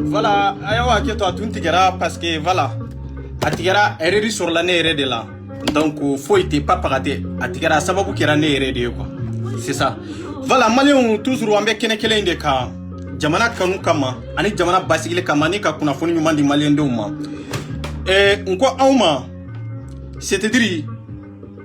Voilà, ayawa ke to atun tigera parce que voilà, atigera erreur sur l'année de là. Donc faut était pas paraté, atigera sababu kera ne erreur de quoi. C'est ça. Voilà, Malion toujours ambe kene kele inde ka jamana kanu kama, ani jamana basigile kama ni ka kuna foni nyumandi Malien de uma. Nko auma, c'est-à-dire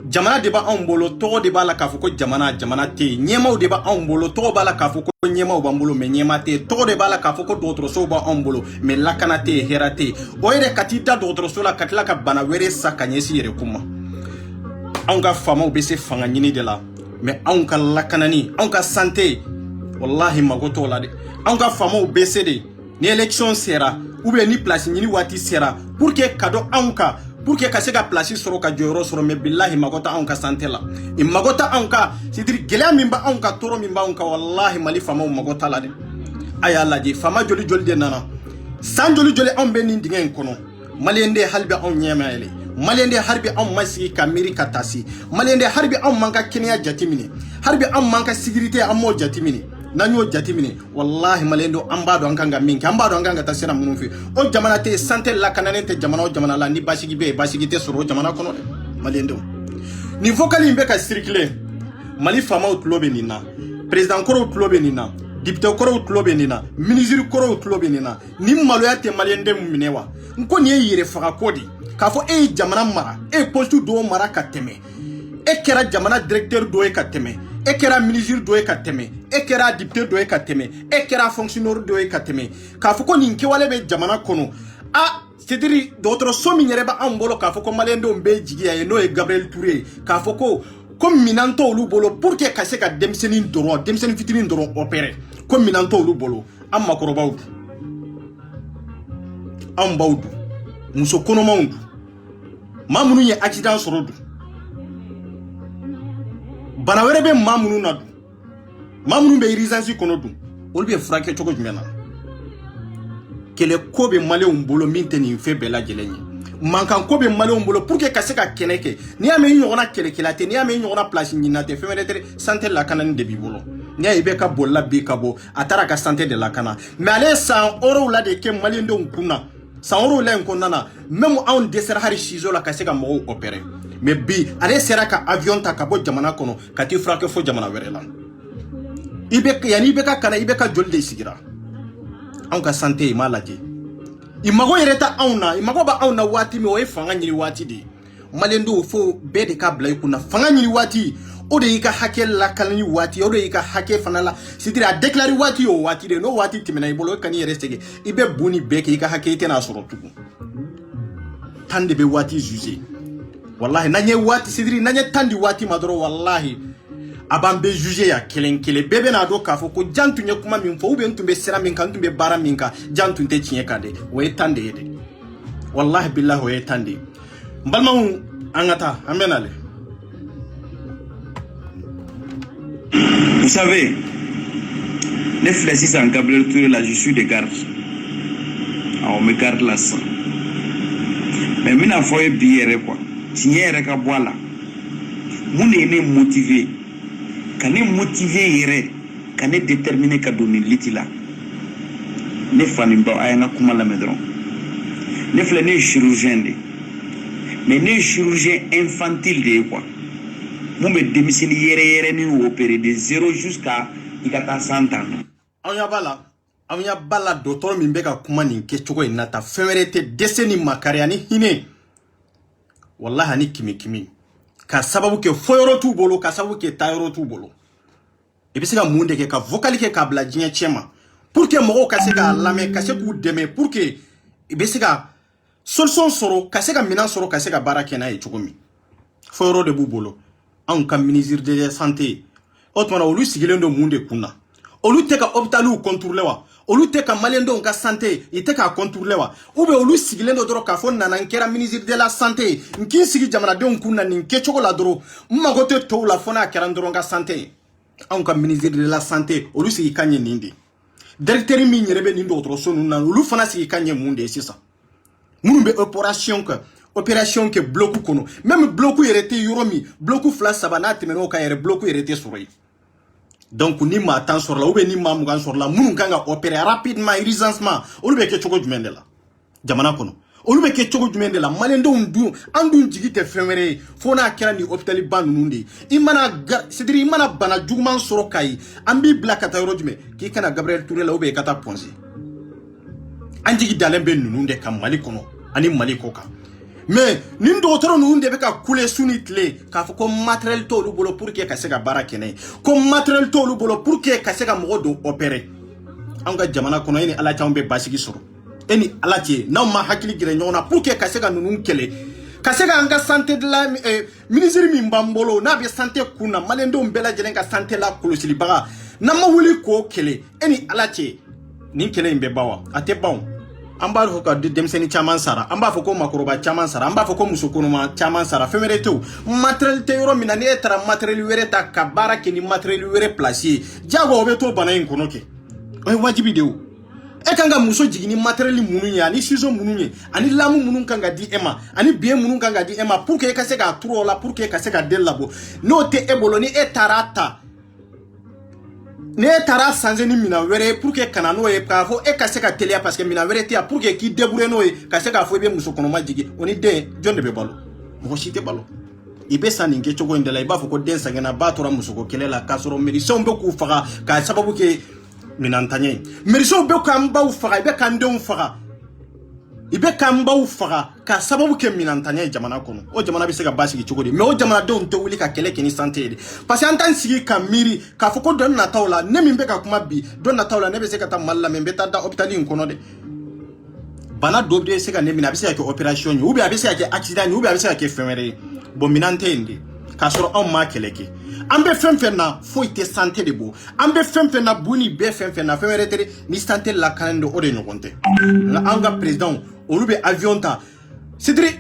jamana deba ambolo to deba la kafuko jamana te nyema deba ambolo to bala kafuko nyema bambolo me nyema te to deba la kafuko d'autres so ba ambolo me lakana te herate oyere katita d'autres so la katla ka bana were sakanyesi yere kuma anga fama obese fanga nyini de la me anga lakanani anga santé wallahi magoto la de anga fama obese de ni election sera ou bien ni place nyini wati sera pour que cadeau anga pour que kasega place soro ka joro soro me billahi magota anka santela i magota anka sidir gela mimba anka toro mimba anka wallahi mali fama magota la de aya la di fama joli joli de nana san joli joli ambe ni dingen kono malende halbe on nyema ele malende harbi on masigi kamiri katasi malende harbi on manka kenya jatimini harbi on manka sécurité amo jatimini nanyo jatimini wallahi malendo ambado ankanga minki ambado ankanga tasira munufi o jamana te santé la kananete jamana o jamana la ni basigi be basigi te soro jamana kono de malendo ni vocali mbe ka circuler mali fama o tlobe nina président koro tlobe nina député koro tlobe nina ministre koro tlobe nina ni maloya te malende muminewa nko ni yire faka kodi kafo jamana mara postu do mara kateme kera jamana directeur do kateme kera ministre do kateme kera député do kateme kera fonctionnaire do kateme kafoko ninke wale be jamana kono c'est-à-dire d'autres somi nyereba ambolo kafoko malendo mbe jigiya ye no Gabriel Touré kafoko comme minanto olu bolo pour que kaseka demsenin fitinin doro opérer comme minanto olu bolo amma korobawdu ambawdu muso kono maundu mamunu ye accident sorodu bana were be mamunu na du mamunu be irisansi kono du olu be frake choko jumena kele kobe male umbolo minteni fe bela jelenye mankan kobe male umbolo pour que kaseka keneke ni ame nyona kele kelate ni ame nyona place nyinate fe meretere santé la kanani de bibolo ni ibe ka bolla be kabo atara ka santé de la kana mais ale 100 euro la de ke male ndo nkuna 100 euro la nkonna même on desera hari shizo la kaseka mo opérer mais bi ale sera ka avion ta kabo jamana kono kati frake fo jamana werela ibe yani ibe ka kana ibe ka jolde sigira on ka santé malaje imago yereta auna imago ba auna wati mi o fanga nyiri wati de malendo fo be de ka blay kuna fanga nyiri wati o de yika hakel la kalani wati o de yika hake fanala sidira déclarer wati o wati de no wati timena ibolo kani yerestege ibe buni beke yika hake tena soro tuku tande be wati jugé wallahi nanye wati sidiri nanye tandi wati madro wallahi abambe juge ya kelenkele bebe na do kafo ko jantu nye kuma min fo ube ntumbe sera min kan tumbe bara min ka jantu nte chinye kade we tande yede wallahi billahi we tande mbalma angata amenale. Vous savez, les flèches en Gabriel Touré là, je suis de garde. On me garde là ça. Mais mina foye biere quoi. Tinyere ka boala. Mune ne motivé. Kane motivé yere, kane déterminé ka doni litila. Ne fani ba ayana kuma la medron. Ne fle ne chirurgien de. Mais ne chirurgien infantile de quoi. Mumbe démissionné yere ni opéré de 0 jusqu'à ikata 100 ans. Anya bala docteur mimbeka kuma ninke choko inata femerete deseni makariani hine. Wallahi ni kimi. Ka sababu ke foyoro tu bolo ka sababu ke tayoro tu bolo ebisika munde ke ka vocali ke ka bladien chema pour que mo ka se ka lame ka se ku deme pour que ebisika solution soro ka se ka minan soro ka se ka barake na e chokomi foyoro de bubolo an ka ministre de santé otmana olu sigilendo munde kuna olu te ka hôpitalu contrôler wa olu te ka malendo ka santé ite ka contrôler wa ube olu sigilendo doro ka fon nana nkera ministre de la santé nkin sigi jamana de kunna nin ke chokola doro magote to la fona kerandoro ka santé an ka ministre de la santé olu sigi kanye nindi directeur min yɛrɛ bɛ nin dɔgɔtɔrɔso ninnu na olu fana sigi ka ɲɛ mun de ye sisan minnu bɛ opération kɛ bloc kɔnɔ même bloc yɛrɛ tɛ yɔrɔ min bloc 2 3 n'a tɛmɛn'o kan yɛrɛ bloc yɛrɛ tɛ sɔrɔ yen donc ni maa 10 sɔrɔla ou bien ni maa 20 sɔrɔla minnu kan ka opérer rapidement urgentement olu bɛ kɛ cogo jumɛn de la jamana kɔnɔ olu bɛ kɛ cogo jumɛn de la maliyɛndenw dun an dun jigi tɛ fɛn wɛrɛ ye fo n'a kɛra ni hôpital ba ninnu de ye c'est-à-dire i mana bana juguman sɔrɔ Kayi an b'i bila ka taa yɔrɔ jumɛn k'i kana Gabriel Touré la ou bien i ka taa Ponzi an jigi dalen bɛ ninnu de kan Mali kɔnɔ ani Mali kɔ kan mais nin dɔgɔtɔrɔ ninnu de bɛ ka kule su ni tile k'a fɔ ko matériel t'olu bolo pour que ka se ka baara kɛ n'a ye ko matériel t'olu bolo pour que ka se ka mɔgɔ don opérer an ka jamana kɔnɔ e ni Ala cɛ anw bɛ basigi sɔrɔ e ni Ala cɛ n'aw ma hakili gɛrɛ ɲɔgɔn na pour que ka se ka ninnu kɛlɛ ka se ka an ka santé de la ministre min b'an bolo n'a bɛ santé kun na maliyɛndenw bɛɛ lajɛlen ka santé la kɔlɔsilibaga n'an ma wuli k'o kɛlɛ e ni Ala cɛ nin kɛlɛ in bɛ ban wa a tɛ ban o an b'a fɔ ka denmisɛnnin caman sara an b'a fɔ ko makɔrɔba caman sara an b'a fɔ ko muso kɔnɔma caman sara fɛn wɛrɛ tɛ o matériel tɛ yɔrɔ min na n'e taara matériel wɛrɛ ta ka baara kɛ ni matériel wɛrɛ place ye diyagoya o bɛ to bana in kɔnɔ kɛ o ye wajibi de o e kan ka muso jigin ni matériel minnu ye ani ciseaux minnu ye ani lamu minnu kan ka di e ma ani biɲɛ minnu kan ka di e ma pour que e ka se k'a turu o la pour que ka se ka den labɔ n'o tɛ e bolo ni e taara ta ne taara sanze ni mina wɛrɛ pour que kana n'o ye k'a fɔ e ka se ka teliya parce que mina wɛrɛ tɛ yan pour que k'i débrouiller n'o ye ka se k'a fɔ i bɛ muso kɔnɔma jigin o ni den jɔn de bɛ balo mɔgɔ si tɛ balo i bɛ san nin kɛcogo in de la i b'a fɔ ko den sɛgɛnna ba tora musoko kɛlɛ la k'a sɔrɔ médecins bɛ k'u faga k'a sababu kɛ minantaɲɛ ye médecins bɛ k'an baw faga i bɛ k'an denw faga i bɛ k'an baw faga k'a sababu kɛ minantaɲɛ ye jamana kɔnɔ o jamana bɛ se ka basigi cogo di mais o jamanadenw tɛ wuli ka kɛlɛ kɛ ni santé ye de parce que an t'an sigi ka miiri k'a fɔ ko dɔ nataw la ne min bɛ ka kuma bi dɔ nataw la ne bɛ se ka taa Mali la mais n bɛ taa da hôpital in kɔnɔ dɛ bana dɔ bɛ se ka ne minɛ a bɛ se ka kɛ opération ye ou bien a bɛ se ka kɛ accident ye ou bien a bɛ se ka kɛ fɛn wɛrɛ ye bon minan tɛ yen de k'a sɔrɔ anw ma kɛlɛ kɛ an bɛ fɛn fɛn na foyi tɛ santé de bɔ an bɛ fɛn fɛn na bu ni bɛɛ fɛn fɛn na fɛn wɛrɛ tɛ ni santé lakanen don o de ɲɔgɔn tɛ nka an ka président olu bɛ avion ta c'est-à-dire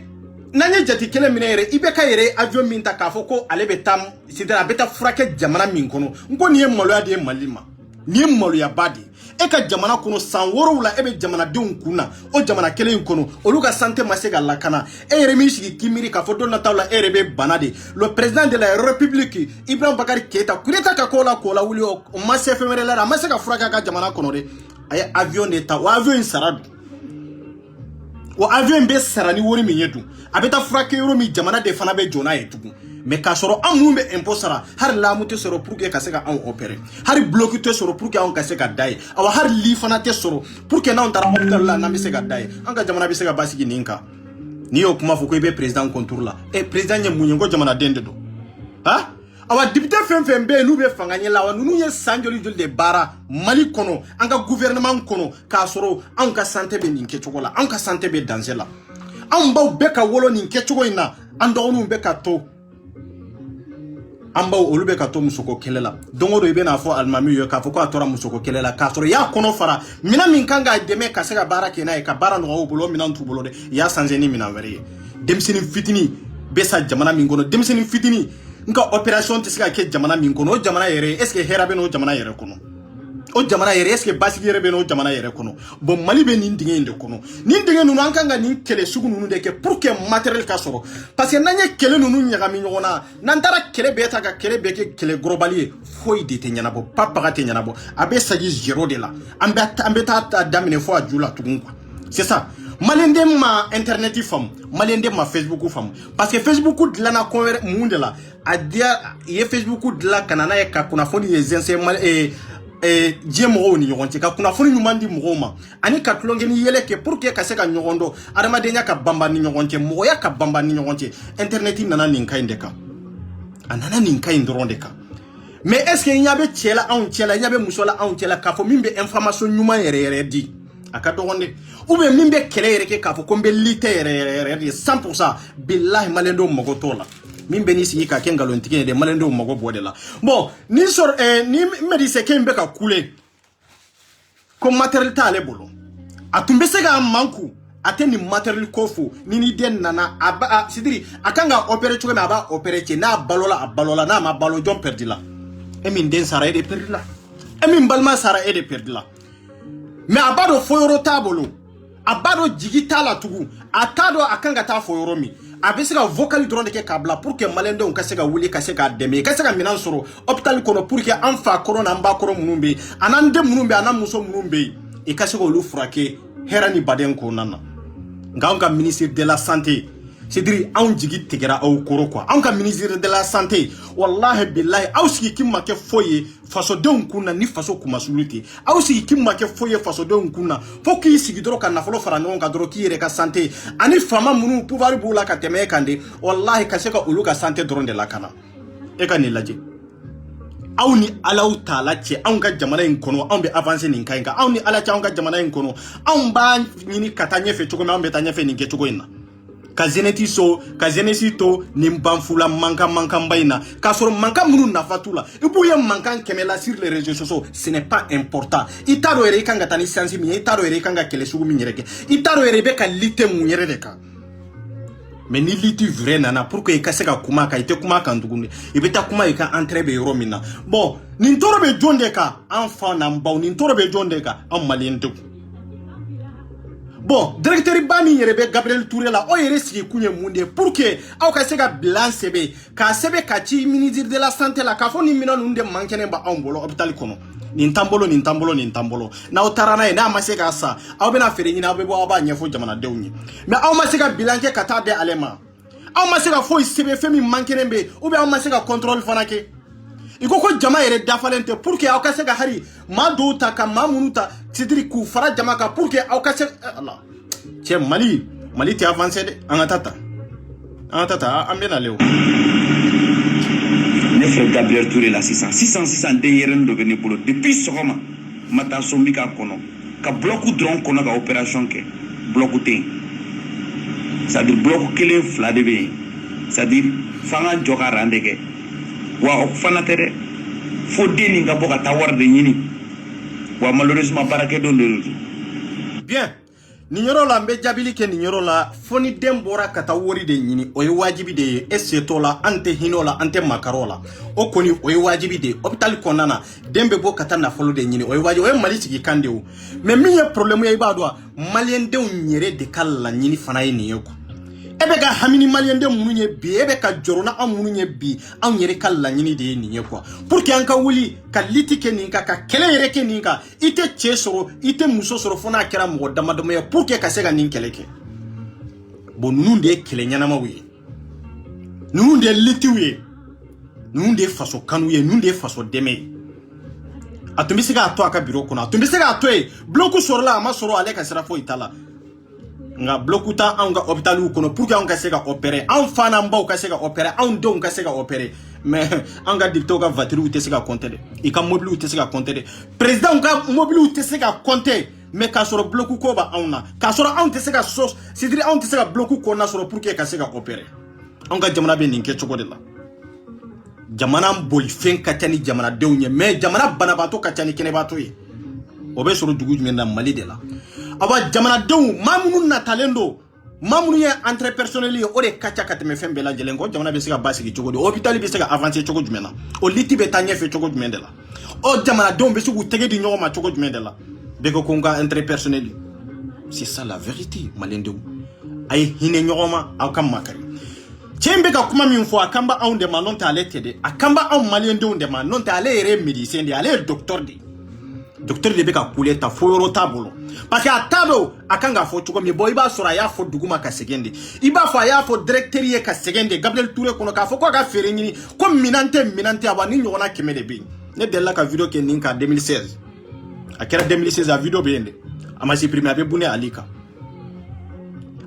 n'an ye jate kelen minɛ yɛrɛ i bɛ ka yɛrɛ avion min ta k'a fɔ ko ale bɛ taa c'est-à-dire a bɛ taa furakɛ jamana min kɔnɔ n ko nin ye maloya de ye Mali ma nin ye maloyaba de ye e ka jamana kɔnɔ san 7 la e bɛ jamanadenw kun na o jamana kelen in kɔnɔ olu ka santé ma se ka lakana e yɛrɛ min sigi k'i miiri k'a fɔ don nataw la e yɛrɛ bɛ bana de le président de la république Ibrahim Bakari Keita coup d'état ka k'o la wuli o ma se fɛn wɛrɛ la a ma se ka furakɛ a ka jamana kɔnɔ de a ye avion de ta o avion in sara dun o avion bɛ sara ni wari min ye dun a bɛ taa furakɛ yɔrɔ min jamana de fana bɛ jɔ n'a ye tugun mais k'a sɔrɔ an minnu bɛ impôt sara hali lamu tɛ sɔrɔ pour que ka se ka anw opérer hali bloc tɛ sɔrɔ pour que anw ka se ka da ye awa hali li fana tɛ sɔrɔ pour que n'anw taara hôpital la n'an bɛ se ka da ye an ka jamana bɛ se ka basigi nin kan n'i y'o kuma fɔ ko i bɛ président contour la président ye mun ye ko jamanaden de don ha awa député fɛn fɛn bɛ yen n'u bɛ fanga ɲɛ la wa ninnu ye san joli joli de baara Mali kɔnɔ an ka gouvernement kɔnɔ k'a sɔrɔ anw ka santé bɛ nin kɛcogo la anw ka santé bɛ danger la anw baw bɛɛ ka wolo nin kɛcogo in na an dɔgɔninw bɛ ka to an baw olu bɛ ka to musoko kɛlɛ la don o don i bɛ n'a fɔ alimami ye k'a fɔ ko a tora musoko kɛlɛ la k'a sɔrɔ i y'a kɔnɔ fara minɛn min kan k'a dɛmɛ ka se ka baara kɛ n'a ye ka baara nɔgɔya u bolo o minɛn t'u bolo dɛ i y'a changé ni minɛn wɛrɛ ye denmisɛnnin fitinin bɛ sa jamana min kɔnɔ denmisɛnnin fitinin n ka opération tɛ se ka kɛ jamana min kɔnɔ o jamana yɛrɛ est ce que hɛrɛ bɛ n'o jamana yɛrɛ kɔnɔ o jamana yɛrɛ est ce que basigi yɛrɛ bɛ n'o jamana yɛrɛ kɔnɔ bon Mali bɛ nin dingɛ in de kɔnɔ nin dingɛ ninnu an kan ka nin kɛlɛ sugu ninnu de kɛ pour que matériel ka sɔrɔ parce que n'an ye kɛlɛ ninnu ɲagami ɲɔgɔn na n'an taara kɛlɛ bɛɛ ta ka kɛlɛ bɛɛ kɛ kɛlɛ gɔrɔbali ye foyi de tɛ ɲɛnabɔ papaga tɛ ɲɛnabɔ a bɛ sagi zéro de la an bɛ taa daminɛ fo a ju la tugun quoi c'est ça maliyɛnden ma internet faamu maliyɛnden ma Facebook faamu parce que Facebook dilanna ko wɛrɛ mun de la a diya i ye Facebook dilan ka na n'a ye ka kunnafoni ye zinzin diɲɛ mɔgɔw ni ɲɔgɔn cɛ ka kunnafoni ɲuman di mɔgɔw ma ani ka tulonkɛni yɛlɛ kɛ pour que ka se ka ɲɔgɔn dɔn adamadenya ka banban ni ɲɔgɔn cɛ mɔgɔya ka banban ni ɲɔgɔn cɛ internet nana nin ka ɲi de kan a nana nin ka ɲi dɔrɔn de kan mais est ce que i ɲa bɛ cɛ la anw cɛ la i ɲa bɛ muso la anw cɛ la k'a fɔ min bɛ information ɲuman yɛrɛ yɛrɛ di a ka dɔgɔn dɛ ou bien min bɛ kɛlɛ yɛrɛ kɛ k'a fɔ ko n bɛ lite yɛrɛ yɛrɛ de 100% billahi maliyɛndenw mago t'o la min bɛ n'i sigi ka kɛ nkalontigɛ ye dɛ maliyɛndenw mago b'o de la bon ni sɔrɔ ni médecin kɛ in bɛ ka kule ko matériel t'ale bolo a tun bɛ se k'a manku a tɛ nin matériel ko fo ni ni den nana a c'est-à-dire a kan ka opérer cogo min a b'a opérer cɛ n'a balola a balola n'a ma balo jɔn perdu la e min den sara e de perdu la e min balima sara e de perdu la mais a b'a dɔn fɔ yɔrɔ t'a bolo a b'a dɔn jigi t'a la tugun a t'a dɔn a kan ka taa fɔ yɔrɔ min a bɛ se ka vocal dɔrɔn de kɛ k'a bila pour que maliyɛndenw ka se ka wuli ka se k'a dɛmɛ ka se ka minɛn sɔrɔ hôpital kɔnɔ pour que an fa kɔrɔ n'an ba kɔrɔ minnu bɛ yen a n'an den minnu bɛ yen a n'an muso minnu bɛ yen i ka se k'olu furakɛ hɛrɛ ni baden kɔnɔna na nka anw ka ministre de la santé c'est-à-dire anw jigi tigɛra aw kɔrɔ quoi anw ka ministre de la santé wallahi billahi aw sigi kin ma kɛ foyi ye fasodenw kun na ni faso kumasulu tɛ aw sigi kin ma kɛ foyi ye fasodenw kun na fo k'i sigi dɔrɔn ka nafolo fara ɲɔgɔn kan dɔrɔn k'i yɛrɛ ka santé ani faama minnu pouvoir b'u la ka tɛmɛ e kan de wallahi ka se ka olu ka santé dɔrɔn de lakana e ka nin lajɛ aw ni alaw taala cɛ anw ka jamana in kɔnɔ anw bɛ avancer nin kan in kan aw ni ala cɛ anw ka jamana in kɔnɔ anw b'a ɲini ka taa ɲɛfɛ cogo min anw bɛ taa ɲɛfɛ nin kɛcogo in na ka jeunesse to nin banfula mankan ba in na k'a sɔrɔ mankan minnu nafa t'u la i b'u ye mankan kɛmɛ la sur les réseaux sociaux ce n'est pas important i t'a dɔn yɛrɛ i kan ka taa ni siyansi min ye i t'a dɔn yɛrɛ i kan ka kɛlɛ sugu min yɛrɛ kɛ i t'a dɔn yɛrɛ i bɛ ka lite mun yɛrɛ de kan mais ni liti vrai nana pour que i ka se ka kuma kan i tɛ kuma kan tuguni i bɛ taa kuma i ka entrée bɛ yɔrɔ min na bon nin tɔɔrɔ bɛ jɔn de kan an fa n'an baw nin tɔɔrɔ bɛ jɔn de kan anw maliyɛndenw bon directeur ba min yɛrɛ bɛ Gabriel Touré la o yɛrɛ sigi kun ye mun de pour que aw ka se ka bilan sɛbɛn k'a sɛbɛn ka ci ministre de la santé la k'a fɔ nin minɛn ninnu de mankɛnɛ bɛ anw bolo hôpital kɔnɔ nin t'an bolo nin t'an bolo nin t'an bolo n'aw taara n'a ye n'a ma se k'a sa aw bɛna feere ɲini aw bɛ bɔ aw b'a ɲɛfɔ jamanadenw ye mais aw ma se ka bilan kɛ ka taa di ale ma aw ma se ka foyi sɛbɛn fɛn min mankɛnɛ bɛ yen ou bien aw ma se ka contrôle fana kɛ i ko jama yɛrɛ dafalen tɛ pour que aw ka se ka hari maa dɔw ta ka maa minnu ta c'est-à-dire k'u fara jama kan pour que aw ka se ala cɛ mali tɛ avancer dɛ an ka taa ta an bɛna le o ne frère Gabriel Touré la 600 den yɛrɛ dɔ bɛ ne bolo depuis sɔgɔma ma taa so n bɛ k'a kɔnɔ ka bloc dɔrɔn kɔnɔ ka opération kɛ bloc tɛ yen c'est-à-dire bloc kelen fila de bɛ yen c'est-à-dire f'an ka jɔ ka ran de kɛ wa o fana tɛ dɛ fo den nin ka bɔ ka taa wari de ɲini wa malheureusement baarakɛdenw de don bien nin yɔrɔ la n bɛ jaabili kɛ nin yɔrɔ la fo ni den bɔra ka taa wari de ɲini o ye wajibi de ye e se t'o la an tɛ hinɛ o la an tɛ makara o la o kɔni o ye wajibi de ye hôpital kɔnɔna na den bɛ bɔ ka taa nafolo de ɲini o ye wajibi o ye mali sigi kan de o mais min ye problème ye i b'a dɔn maliyɛndenw yɛrɛ de ka laɲini fana ye nin ye quoi e bɛ ka hami ni maliyɛnden minnu ye bi e bɛ ka jɔrɔ na anw minnu ye bi anw yɛrɛ ka laɲini de ye nin ye quoi pour que an ka wuli ka liti kɛ nin kan ka kɛlɛ yɛrɛ kɛ nin kan i tɛ cɛ sɔrɔ i tɛ muso sɔrɔ fo n'a kɛra mɔgɔ damadama ye pour que ka se ka nin kɛlɛ kɛ bon ninnu de ye kɛlɛ ɲɛnamaw ye ninnu de ye litiw ye ninnu de ye faso kanu ye ninnu de ye faso dɛmɛ ye a tun bɛ se k'a to a ka bureau kɔnɔ a tun bɛ se k'a to yen bloc sɔrɔla a ma sɔrɔ ale ka sira foyi t'a la nga bloc ta anw ka hôpitaliw kɔnɔ pour que anw ka se ka opérer anw fa n'an baw ka se ka opérer anw denw ka se ka opérer mais anw ka députés ka voitures tɛ se ka compter dɛ i ka mobiliw tɛ se ka compter dɛ président ka mobiliw tɛ se ka compter mais k'a sɔrɔ bloc ko b'a anw na k'a sɔrɔ anw tɛ se ka c'est-à-dire anw tɛ se ka bloc kɔnɔna sɔrɔ pour que ka se ka opérer anw ka jamana bɛ nin kɛ cogo de la jamana bolifɛn ka ca ni jamanadenw ye mais jamana banabaatɔ ka ca ni kɛnɛbaatɔ ye o bɛ sɔrɔ dugu jumɛn na Mali de la awa jamanadenw maa minnu natalen don maa minnu ye entrée personnelle ye o de ka ca ka tɛmɛ fɛn bɛɛ lajɛlen ko jamana bɛ se ka basigi cogo di hôpital bɛ se ka avancer cogo jumɛn na o liti bɛ taa ɲɛfɛ cogo jumɛn de la o jamanadenw bɛ se k'u tɛgɛ di ɲɔgɔn ma cogo jumɛn de la bɛɛ ko n ka entrée personnelle c'est ça la vérité maliyɛndenw a ye hinɛ ɲɔgɔn ma aw ka makari cɛ in bɛ ka kuma min fɔ a kan bɛ anw de ma n'o tɛ ale tɛ dɛ a kan bɛ anw maliyɛndenw de ma n'o tɛ ale yɛrɛ ye médecin de ye ale ye docteur de ye docteur de bɛ ka kule ta fo yɔrɔ t'a bolo parce que a t'a dɔn a kan k'a fɔ cogo min bon i b'a sɔrɔ a y'a fɔ dugu ma ka sɛgɛn de i b'a fɔ a y'a fɔ directeur ye ka sɛgɛn de Gabriel Touré kɔnɔ k'a fɔ ko a ka feere ɲini ko minɛn tɛ a wa ni ɲɔgɔnna 100 de bɛ yen ne delila ka video kɛ nin kan 2016 a kɛra 2016 a video bɛ yen de a ma supprimer a bɛ bune ali kan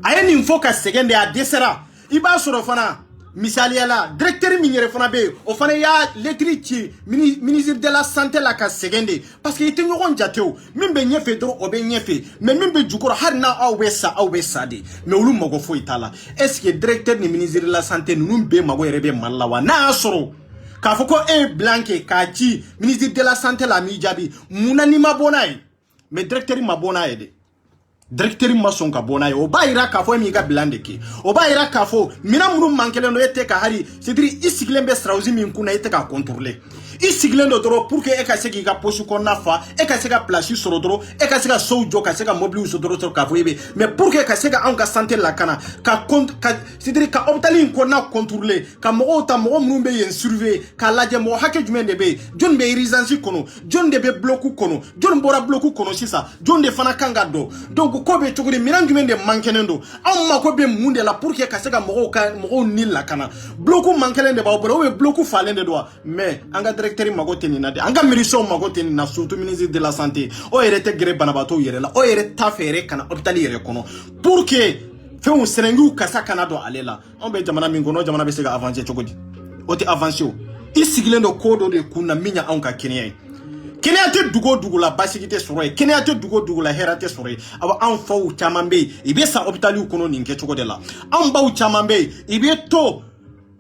a ye nin fɔ ka sɛgɛn de a dɛsɛra i b'a sɔrɔ fana misaliya la directeur min yɛrɛ fana bɛ yen o fana y'a lettre ci ministre de la santé la ka sɛgɛn de parce que i tɛ ɲɔgɔn jate o min bɛ ɲɛfɛ dɔrɔn o bɛ ɲɛfɛ mais min bɛ jukɔrɔ hali n'a aw bɛ sa de mais olu mago foyi t'a la est ce que directeur ni ministre de la santé ninnu bɛɛ mago yɛrɛ bɛ Mali la wa n'a y'a sɔrɔ k'a fɔ ko e ye bilan kɛ k'a ci ministre de la santé la m'i jaabi munna n'i ma bɔ n'a ye mais directeur ma bɔ n'a ye dɛ directeur ma son ka bona ye o ba ira ka fo mi ga blande ki o ba ira ka fo mina munu mankele no ete ka hari c'est-à-dire isiglen be strauzi min kuna ete ka contrôler isiglen do doro pour que e ka se ki ga posu ko nafa e ka se ga place soro doro e ka se ga sojo ka se ga mobile so doro ka fo yebe mais pour que ka se ga an ka santé la kana ka c'est-à-dire ka hôpital ko na contrôler ka mo ta mo munu be yen surveiller ka laje mo hakke jumen de be jon be résidence kono jon de be bloku kono jon bora bloku kono sisa jon de fana kanga do donc ko be tuguri minan jumen de mankenendo am ma ko be munde la pour que ka se ga mo ni la kana bloku mankelende ba bolo we bloku falende do mais anga directeur mago tenina de anga miriso mago tenina surtout ministre de la santé o erete gre banabato yere la o erete tafere kana hôpital yere kono pour que feu serengu kasa kana do alela on be jamana min gono jamana be se ga avancer chogodi o ti avancer isigilendo kodo de kuna minya anka Kenya Kenya te dugo la basikite soroy Kenya te dugo la herate soroy aba an faw chamambe ibe sa hôpital yu kono ninke chogode la an baw chamambe ibe to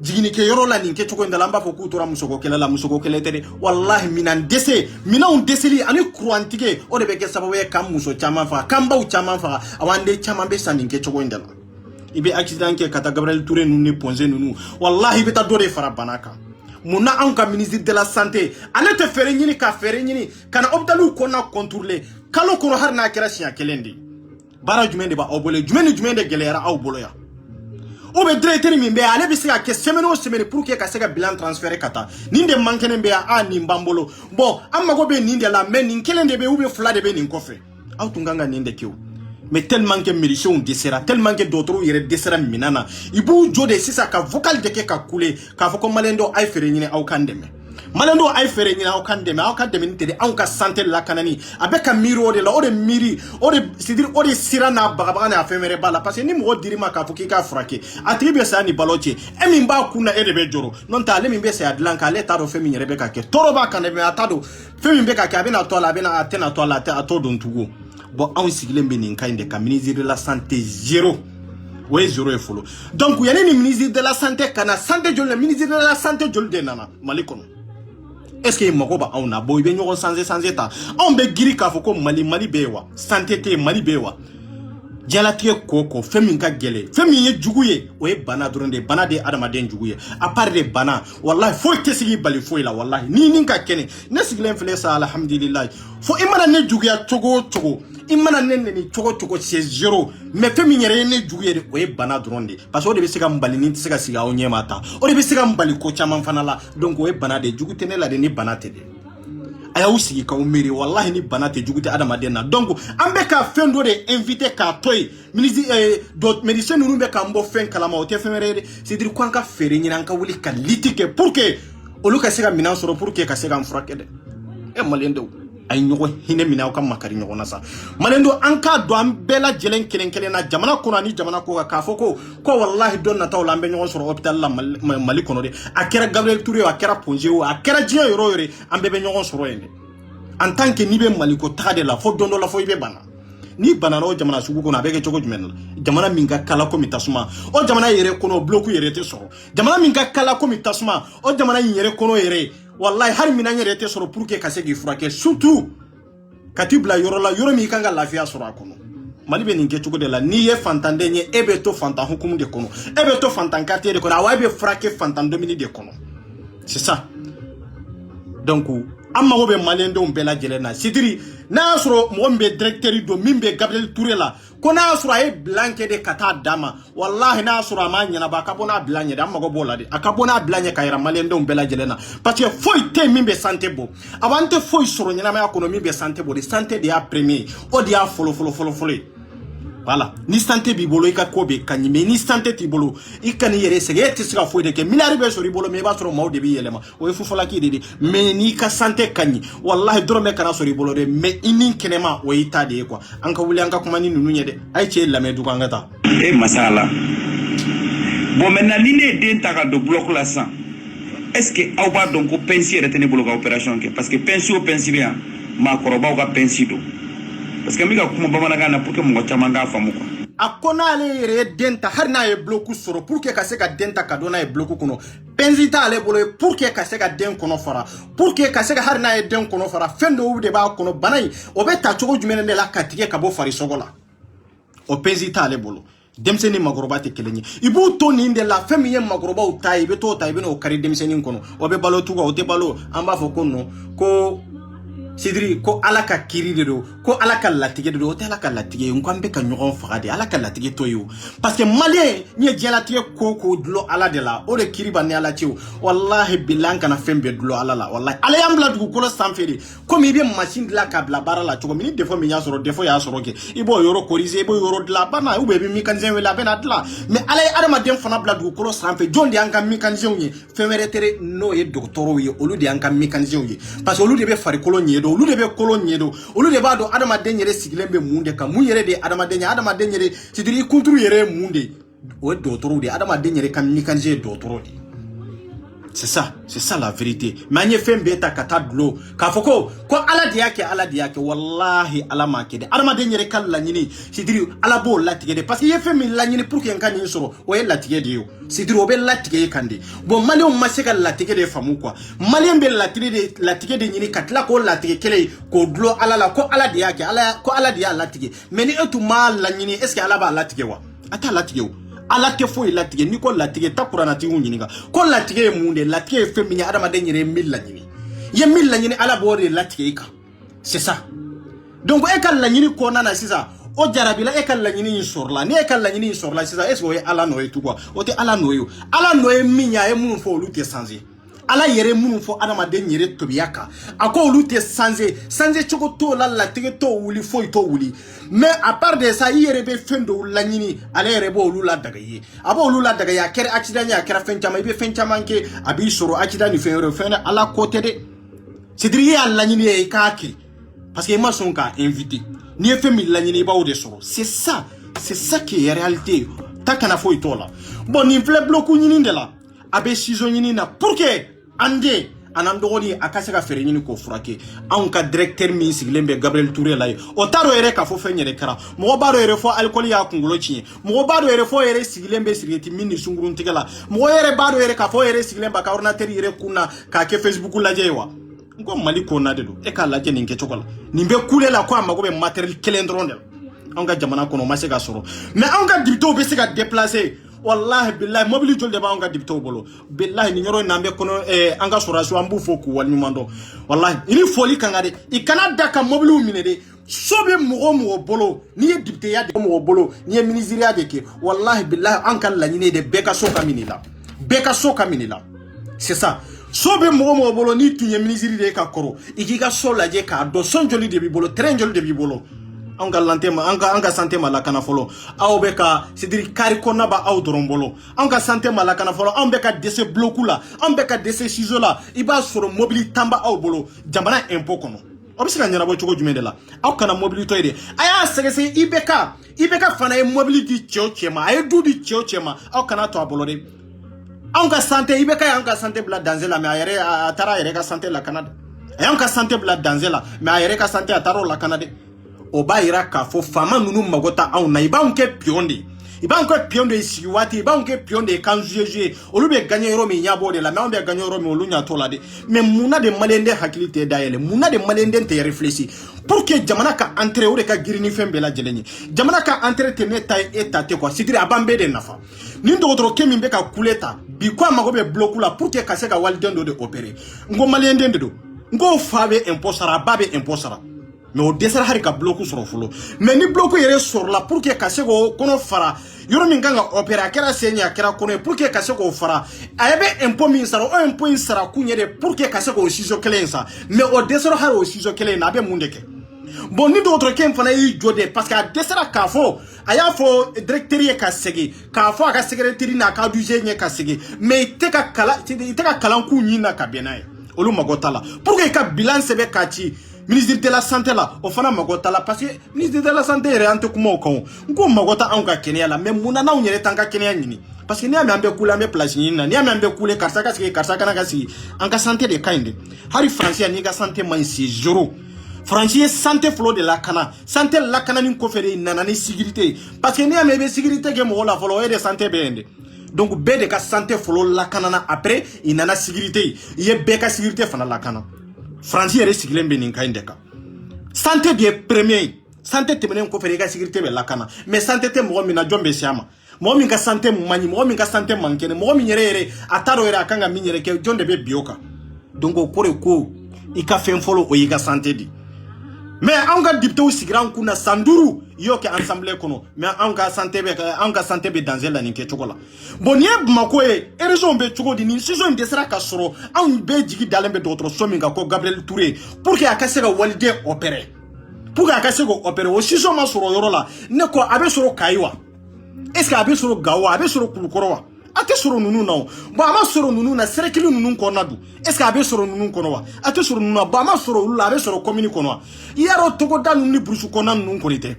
jigini ke yoro la ninke choko ndala mba foku tora musoko kele la musoko kele tere wallahi minan on deseli ani kruantike o de beke sababu e kam muso chama fa kamba u chama fa awande chama be saninke choko ndala ibe accident ke kata Gabriel Touré nunu ponze nunu wallahi beta dore fara banaka muna anka ministre de la santé anete fere nyini ka fere nyini kana hôpitalu ko na contrôler kalo ko har na kera sia kelendi bara jumende ba obole jumende gelera aw boloya o be directeur min be ale bi se ka ke semaine o semaine pour que ka se ka bilan transférer kata ninde mankene be a ni mbambolo bon amma go be ninde la men nin kelende be ube fla de be nin kofre aw tunganga ninde kiw mais tellement que médication desera tellement que d'autres yere desera minana ibu jode sisa ka vocal de ke ka couler ka foko malendo ay fere nyine aw kandeme malendo ay fere nyine aw kandeme ni tede aw ka santé la kanani abeka miro de la o de miri o de c'est dire o de sirana bagabaga na afemere bala parce que ni mo dirima ka foki ka frake atribe sa ni baloche e min ba kuna e de be joro non ta le min be sa adlanka le ta do femi nyere be ka ke toroba kan be atado femi be ka ke abina to la abina atena to la ta to don tugo bon on sigile be ni kainde ka ministre de la santé zéro ouais zéro e folo donc il y a ni ministre de la santé kana santé jol le ministre de la santé jol de nana malikono est-ce que mako ba on a boy be ñoko santé ta on be giri ka foko mali bewa santé te mali bewa jalatiye koko femi ka gele femi ye juguye o ye bana dronde bana de adamaden juguye a part de bana wallahi fo tesigi bali fo ila wallahi ni ka kene ne sigilen fele sa alhamdulillah fo imana ne juguya chogo imana ne ni chogo c'est zéro mais femi yere ne juguye de o ye bana dronde parce que o de be se ka mbali ni se ka siga o nyemata o de be se ka mbali ko chama fana la donc o ye bana de jugute ne la de ni bana te de aya usigi ka umiri wallahi ni banate jugute adamaden na donc ambe ka fendo de invité ka toy ministre d'autres médecins nous be ka mbo fen kala ma o te femere c'est dire quoi ka fere nyina ka wuli ka litike pour que olu ka sega minan soro pour que ka sega mfrake de e malendo ay ñogo hine mina ka makari ñogo na sa malendo anka do am bela jelen kelen na jamana ko ni jamana ko ka foko ko wallahi don na tawla ambe ñogo soro hôpital la mali kono de akera Gabriel Touré akera Ponje o akera jia yoro yore ambe be ñogo soro yende en tant que ni be maliko tade la fo dondo la fo ibe bana ni bana no jamana sugu ko na be ke chogo jumen jamana minga kala ko mitasuma o jamana yere kono bloku yere te soro jamana minga kala ko mitasuma o jamana yere kono yere wallahi har mina yere te soro pour que ka segi frake surtout katibla yoro la yoro mi kanga lafiya soro akono mali be ninke chogo de la ni ye fantande nye ebe to fantan hukumu de kono ebe to fantan quartier de kono awa be frake fantan domini de kono c'est ça donc amma go be malendo mbela jelena sidiri na soro mo mbe directeur do mimbe Gabriel Touré la ko na soro ay blanke de kata dama wallahi na soro amanya na ba kabona blanye de amma go bola de akabona blanye kayra malendo mbela jelena parce que foi te mimbe santé bo avante foi soro nyina ma economie be santé bo de santé de a premier o de a folo voilà ni santé bi bolo ika kobe kanyime ni santé ti bolo ikani yere sege ti sika foi de ke milari be sori bolo me ba soro mawde bi yelema o fu fola ki de mais ni ka santé kanyi wallahi drome kana sori bolo de mais inin kenema o ita de quoi anka wuli anka kuma ni nunu nyede ay che la me du ngata e masala bon maintenant ni ne den taka do bloc la sang est-ce que aw ba donc pensi retene bolo ka opération ke parce que pensi bien ma koroba ka pensi do parce que mi ka kuma bamana na pour que mo chamanga famu ko akona ale re denta har na e bloku soro pour que ka se ka denta ka dona e bloku kono penzita ale bolo pour que ka se ka den kono fara pour que ka se ka har na e den kono fara fendo de ba kono banai o be ta chogo jumene de la katike ka bo fari sogola o pesi t'ale bolo demseni magoroba te kelenye ibu to ni de la femme ye magoroba o tai be to tai be no kari demseni kono o be balo tuga o te balo amba fo kono ko sidiri ko alaka kiri de do ko alaka latige de do o te alaka latige nkwambe ka nyogon fagade alaka latige to yo parce que malien ni dialatige ko dlo ala de la o de kiri ba ni ala tiw wallahi bilan kana fembe dlo ala la wallahi ala yambla du ko lo sanferi comme ibe machine de la kabla barala to mi defo mi yasoro defo ya soro ke ibo yoro korise ibo yoro de la bana ube bi mi kanzen wela bena de la mais ala adama dem fana bla du ko lo sanfe jondi anka mi kanzen yi femere tere no e docteur yi olu de anka mi kanzen yi parce que olu de be fari kolonye olu de be kolonye do olu de ba do adama denyere sigilembe munde ka munyere de adama denyere sidiri kunturu yere munde o docteur de adama denyere kam mi kanje docteur de c'est ça la vérité manye fembe ta kata dlo ka foko ko ala de yake wallahi ala makede adama denyere kal la nyini sidiri ala bo latige de parce que ye femme la nyini pour que en kan soro o ye latige de yo sidiri o be latige kandi bon malio maseka latige de famu quoi malien be latige de nyini katla ko latige kele ko dlo ala la ko ala de yake ko ala de ya latige mais ni etu mal la nyini est ce que ala ba latige wa ata latige wo ala te fo latige ni ko latige takurana ti nyiniga ko latige munde latige femme ni adama de nyere milla nyini ye milla nyini ala bo de latige ka c'est ça donc e kan la nyini ko nana sisa o jarabila e kan la nyini sorla ni e kan la nyini sorla sisa est ce que ala no e tu quoi o te ala no yo ala no e minya e mun fo lu te sanze ala yere mun fo adama de nyere tobiyaka ako lu te sanze choko to la latige to wuli fo to wuli mais à part de ça yere be fendo la nyini ala yere bo lu la daga yi abo lu la daga ya kere accident ya kera fenchama ibe fenchama nke abi soro accident ni fenro fena ala côté de cedriye ala nyini e kaki parce que ma son ka invité ni e femi la nyini ba o de soro c'est ça qui est réalité takana fo itola bon ni fle bloku nyini de la abe sizo nyini na pour que ande anandogoni akaseka fere nyini ko furake an ka directeur min siglembe Gabriel Touré lay o taro ere ka fo fenyere kara mo baro ere fo alcool ya kungulo chi mo baro ere fo ere siglembe sigeti min sungurun tigala mo ere baro ere ka fo ere siglemba ka ordinateur ere kuna ka ke Facebook la jewa ngo mali ko na dedo e ka la je ninke chokola nimbe kule la ko amago be matériel kelendrondel an ka jamana kono maseka soro mais an ka dibito be se ka déplacer wallahi billahi mobili jolde ba nga dibito bolo billahi ni nyoro nambe kono anga sorasyo ambu foku wal nyumando wallahi ini foli kangade ikana daka mobili mine de sobe mugo bolo ni ye dibite ya de mugo bolo ni ye ministère de ke wallahi billahi anka la nyine de beka soka minila c'est ça sobe mugo bolo ni tunye ministère de ka koro ikiga sola je ka do son joli de bi bolo train joli de bi bolo anga lantema anga santé malakana folo aw beka sidiri kari konna ba aw dorombolo anga santé malakana folo am beka dese bloku la am beka dese ciseaux la iba soro mobili tamba aw bolo jamana impôt kono obisika nyana bo chogo jumende la aw kana mobili to ide aya segese ibeka fana e mobili di chema ay du di chema aw kana to abolo de anga santé ibeka anga santé bla danzela me ayere atara ayere ka santé la Canada anga santé bla danzela me ayere ka santé ataro la Canada oba ira ka fo fama nunu magota au na iba unke pionde siwati iba unke pionde kanjueje olube gagner euro mi nyabo de la mais on be gagner euro mi olunya tola de mais muna de malende hakilite daele muna de malende te réfléchir pour que jamana ka entrer o de ka girini fembe la jelenyi jamana ka entrer te neta eta te quoi sidiri abambe de nafa ni ndotro kemi be ka kuleta bi kwa magobe bloku la pour que kaseka waldendo de opérer ngo malende do ngo fabe imposara babe imposara mais au dessert harika bloku soro fulo mais ni bloku yere soro la pour que kasego kono fara yoro minganga opera kera senya kera kono pour que kasego fara ayebe impôt min sara o impôt in sara kunyede pour que kasego sizo kelensa mais au dessert har o sizo kelen na be mundeke bon ni d'autres kem fana yi jode parce que a dessert ka fo aya fo directeur ka segi ka fo ka secrétaire na ka duje nye ka segi mais te ka kala ku nyina ka benai olu magotala pour que ka bilan sebe kati ministre de la santé la o fana magota la parce que ministre de la santé est ante kuma o kan ngo magota an ka kenya la mais muna na unyere tanka kenya nyini parce que ni am ambe kula me place nyini na ni am ambe kule karsa kana kasi an ka santé de kainde hari français ni ka santé man si zéro français santé flow de la kana santé la kana ni ko fere nana ni sécurité parce que ni am be sécurité ke mo la folo e de santé bende donc be de ka santé flow la kana na après inana sécurité ye be ka sécurité fana la kana Franci yere siglembe ninka indeka santé de premier santé temenen ko fere ga sécurité be lakana mais santé te mo mi na jombe siama mo mi ka santé mani mo mi ka santé mankene mo mi yere ataro yere akanga mi yere ke jonde be bioka donc ko ika fen folo o ika santé di mais on ga dipte o sigram kuna sanduru yo ke ensemble kono mais on ga santé be danger la ninke chokola bon yeb mako e région be choko di ni saison de sera ka soro on be jigi dalembe d'autres sominga ko Gabriel Touré pour que akasega walide opérer pour que akasega opérer o saison ma soro yoro la ne ko abe soro kaiwa est-ce que abe soro gawa abe soro kulukorowa ate soro nunu na ba ma soro nunu na serekili nunu ko nadu est-ce que abe soro nunu ko wa ate soro nunu ba ma soro lu abe soro commune ko wa yaro togo danu ni brusu ko nan nunu ko rite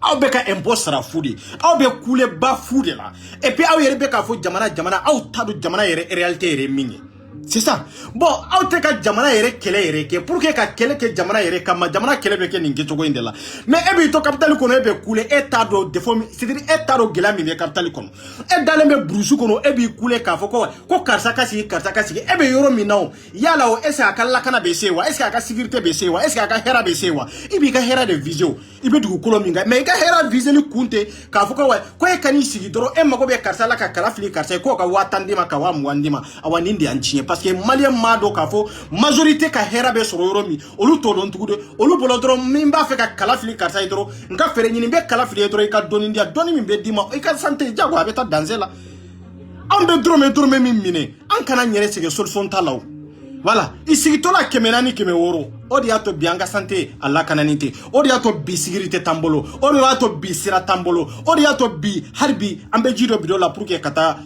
aw be ka impôt sara fudi aw be kule ba fudi la et puis aw yere be ka fo jamana aw tadu jamana yere réalité yere mingi c'est ça bon aw te ka jamana yere kele yere ke pour que ka kele ke jamana yere kama jamana kele be ke ninge togo indela mais e be to capital kono e be kule état do défaut c'est-à-dire état do gela mi be capital kono e dale me brusu kono e be kule ka fo ko karsa kasi e be yoro mi naw yala o ese akalla kana be sewa ese aka sécurité be sewa ese aka hera be sewa ibi ka hera de visio ibe du kolo minga mais ka hera visio ni kunte ka fo ko e kani sigi doro e mago be karsa la ka kala fili karsa ko ka watandima ka wa mwandima awanindi anchie parce que malien mado ka fo majorité ka hera be soro yoro mi olu to don tugude olu bolo doro min ba fe ka kala fili karsa doro nka fere nyini be kala fili doro ka doni ndia doni min be dima e ka santé jago abeta danzela on be drome min mine an kana nyere sege solution talaw voilà isigi tola kemenani keme woro odi ato bianga santé alla kananite odi ato bi sécurité tambolo odi ato bi sira tambolo odi ato bi harbi ambe jido bidola pour que kata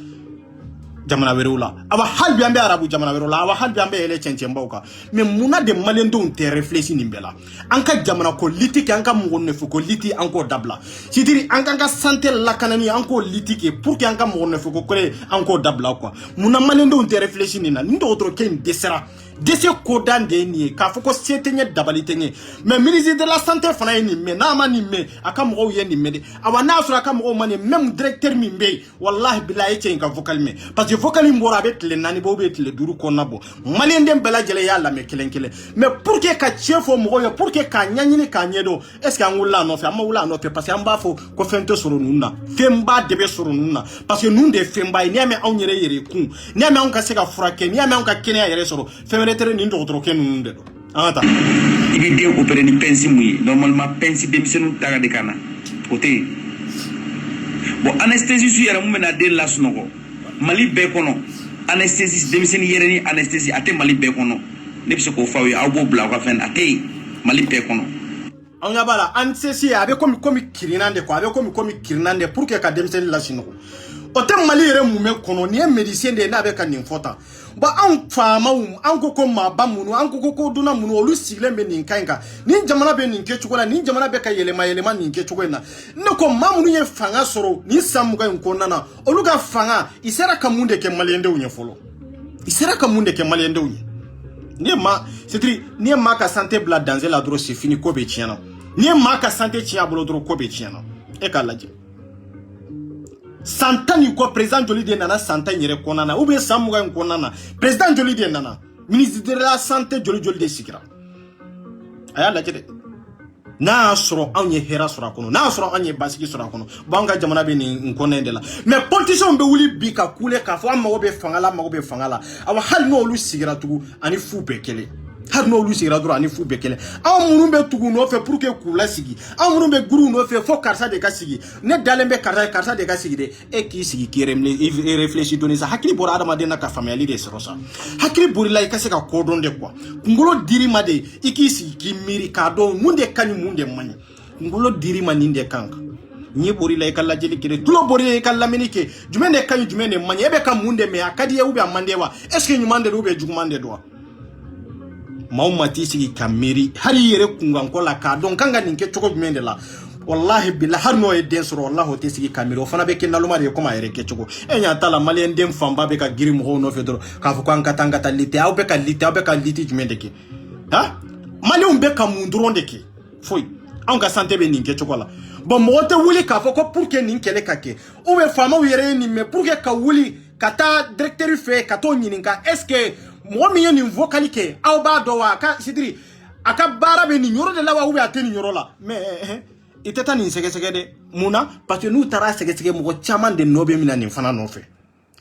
jamana werula awa halbi ambe arabu jamana werula awa halbi ambe ele chenchembauka mais muna de malendo on te réfléchir nimbela anka jamana ko litike anka mugonne fuko liti anko dabla sidiri anka santé la kanani anko litike pour que anka mugonne fuko kole anko dabla quoi muna malendo on te réfléchir nina ndo autre ken desera dese kodan de ni ka foko setenye dabalitenye mais ministre de la santé fana ni me na mani me aka mo ye ni me de awa na so aka mo mani même directeur mi be wallahi billahi che nka vocal me parce que vocal mbora bet le nani bo bet le duru ko nabo mali ndem bela jele yalla me kelenkele mais pour que ka chefo mo yo pour que ka nyanyini ka nyedo est ce que angula no fe amula no fe parce que amba fo ko fente soro nunna femba debe soro nunna parce que nunde femba ni ame onyere yere ku ni ame onka seka frake ni ame onka kenya yere soro tere ni ndotro ken nunde do ata ibi de opéré ni pensi muy normalement pensi démission taga de kana oté bon anesthésie su yara mu mena de la sunoko mali be kono anesthésie démission yere ni anesthésie até mali be kono ne bi se ko fawi abo bla ko fen até mali be kono on ya bala anesthésie abe komi kirinande ko abe komi kirinande pour que ka démission la sunoko oté mali yere mu me kono ni médecin de na be kan infota ba an fama an ko ma ba munu an ko duna munu olu sigle be nin kainga ni jamana be nin ke chukola ni jamana be ka yelema nin ke chukola ne ko mamunu ye fanga soro ni samuga ko nana olu ga fanga isera kamunde ke malende unye folo isera kamunde ke malende unye ni ma c'est ni ma ka santé bla danger la dro c'est fini ko be tiana ni ma ka santé tia blo dro ko be tiana e ka laje Santani ko président Joli de nana Santani yere konana ou bien samuga konana président Joli de nana ministre de la santé Joli de sikira aya la jede na soro anye hera soro kono na soro anye basiki soro kono banga jamana be ni nkonende la mais politician be wuli bi ka kule ka fo amma obe fangala awa hal no lu sikira tugu ani fu be kele har no lu sigira dro ani fu bekele aw munu be tugu no fe pour que kula sigi aw munu be guru no fe fo karsa de ka sigi ne dalembe karsa de ka sigi de e ki sigi ki remle e réfléchir donner ça hakili bora adama de na ka family de serosa hakili bori la ka se ka kodon de quoi ngolo diri ma de iki sigi ki miri ka do munde kanyu munde mani ngolo diri ma ninde kanka ni bori la ka lajeli kire tulo bori ka laminike jumende kanyu jumende mani ebe ka munde me akadi e ubi amandewa est ce que nyumande ube jugumande do Maumati sigi kamiri hari yere kungan ko la ka don kanga ninke choko bimende la wallahi billah har no e den soro wallahi te sigi kamiri o fana be ken naluma de ko ma yere ke choko e nya tala malien dem famba be ka giri mo no fedro ka fu kan katanga talite au be ka liti jumende ke ha mali be ka munduro ndeke foi an ka santé be ninke choko la bon mo te wuli ka fo ko pour que ninke le kake o be fama yere ni me pour que ka wuli kata directeur fe ka to nyininka est ce que moi mi yoni vocalike aw ba do wa ka sidiri aka bara be ni nyoro de la wa ube ate ni nyoro la mais iteta ni sege de muna parce que nous tara sege mo chaman de nobe mina ni fana no fe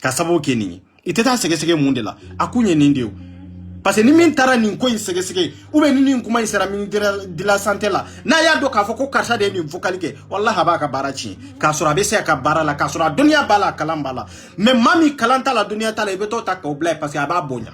ka sabo ke ni iteta sege munde la akunye ni ndio parce que ni min tara ni ko sege ube ni kuma isera min de la santé la na ya do ka foko karsa de ni fokalike wallahi ba ka barachi ka sura be se ka barala ka sura dunya bala kalambala mais mami kalanta la dunya tala ibeto ta ka obla parce que aba bonya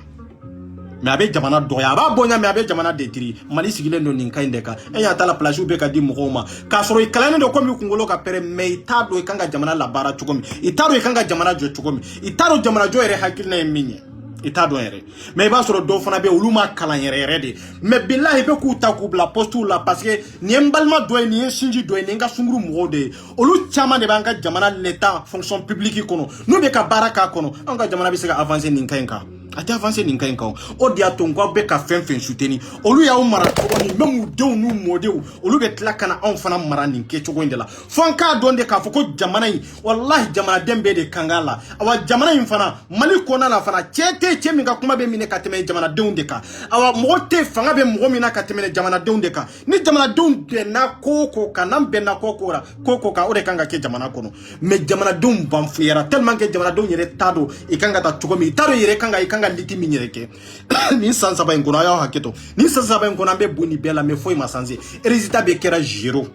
mais abe jamana doya aba bonya mais abe jamana detri mali sigile no ninka indeka e ya tala plage ube ka di mugoma ka soro ikalane do komi kungolo ka pere mais itado ikanga jamana la bara chukomi itado ikanga jamana jo chukomi itado jamana jo ere hakil na eminye itado ere mais ba soro do fana be uluma kala yere de mais billahi be ku ta ku bla postu la parce que ni embalma do ni shinji do ni nga sunguru mo de olu chama de banka jamana l'état fonction publique kono no be ka baraka kono anga jamana be se ka avancer ninka enka ati avancer ninka enka o dia to ngwa be ka fen souteni olu ya o mara ko ni memu de nu modeu olu be tlakana on fana mara ninke chogo ndela fonka donde ka foko jamana yi wallahi jamana dembe de kangala awa jamana yi fana mali kona la fana chete cheminga kuma be mine kateme jamana deunde ka awa mote fanga be mo mina kateme jamana deunde ka ni jamana deunde na koko kanam be na koko ka ore kanga ke jamana kono me jamana deun ban fuyera tellement que jamana deun yere tado ikanga ta chogomi tado yere kanga ikanga liti minyereke ni sansa ba ngona ya haketo ni sansa ba ngona be boni bela me foi masanze résultat be kera 0,0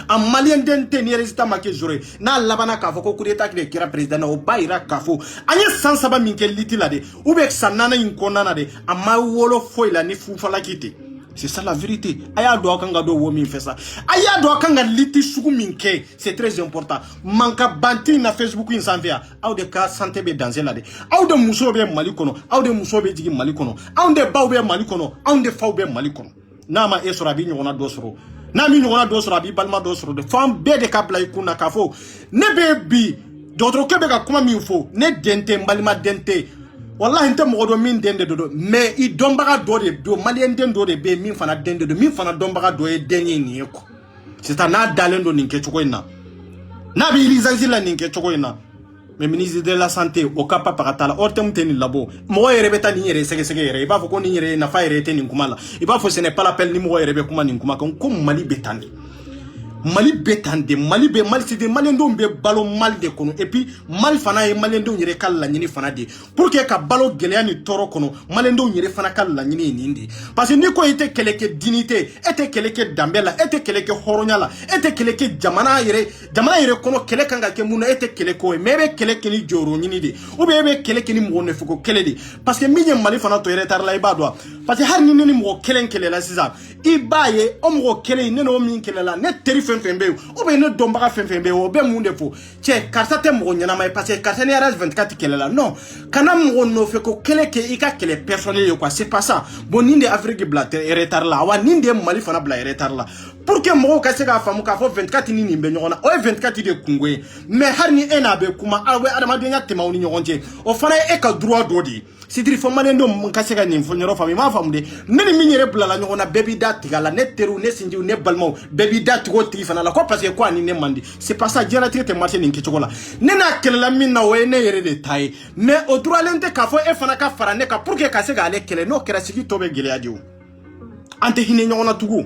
en malien dente ni résultat make jure na labana ka foko coup d'état ki kera président o bayira ka fo anye sansa ba minke liti la de ou be sanana inkona na de ama wolo foi la ni fu fala kiti. C'est ça la vérité. Aya do kanga do wo min fessa. Aya do kanga liti suku minke, c'est très important. Manka banti na Facebook in sanvia. Aw de ka santé be danger la de. Aw de muso be mali kono, aw de muso be jigi mali kono. Aw de baw be mali kono, aw de faw be mali kono. Nama e sura bi nyona do soro. Na mi nyona do soro bi balma do soro de fam be de kabla ikuna kafo. Ne be bi d'autres kebe ka kuma mi fo. Ne dente mbalima dente. Wallahi inte mogodo min dende do mais I dombaga do de do malien den do de be min fana dende do min fana dombaga do e denye ni ko c'est ça na dalendo ninke choko ina na bi lisansi la ninke choko ina mais ministre de la santé o kapa pakatala ortem teni labo mo yere beta ni yere sege yere ba fo ko ni yere na fa yere teni kumala I ba fo ce n'est pas l'appel ni mo yere be kuma ni kuma ko mali betani Mali betande Mali be mal c'est des malendo be balo mal de kono et puis mal fana e malendo nyere kala nyini fana de pour que ka balo gelea ni toro kono malendo nyere fana kala nyini nindi parce que ni ko ite keleke dignité ete keleke dambela ete keleke horonyala ete keleke jamana yere kono keleka nga ke muna ete keleko mebe keleke ni joro nyini de ou be keleke ni mo ne fuko kele de parce que mi Mali fana to yere tar la ibadwa parce que har ni mo kelen kele la sisa ibaye o mo kele ni no min kele la net teri fembe ou be ne dombaga fembe o be munde fo che karta te mo nyana mai parce que karta ni arage 24 kele la non kana mo no fe ko kele ke ika kele personnel quoi c'est pas ça bon ninde Afrique blate retard la wa ninde Mali fana bla retard la pour que mo ka se ka famu ka fo 24 ni nimbe nyona o 24 de kungwe mais har ni ena be kuma awe adama de nya tema oni nyonje o fana e ka droit dodi sidiri fo malendo nkase ga nyimfo nyoro fami ma famude neni minyere blala nyona baby dat gala ne teru ne sinji ne balmo baby dat go tri fana la ko parce que quoi ni ne mandi c'est pas ça diara trete marché ni kichokola nena kelela minna we ne yere de taille mais au droit lente ka fo e fana ka farane ka pour que ka se ga ale kele no kera sigi tobe gele adio ante hine nyona tugu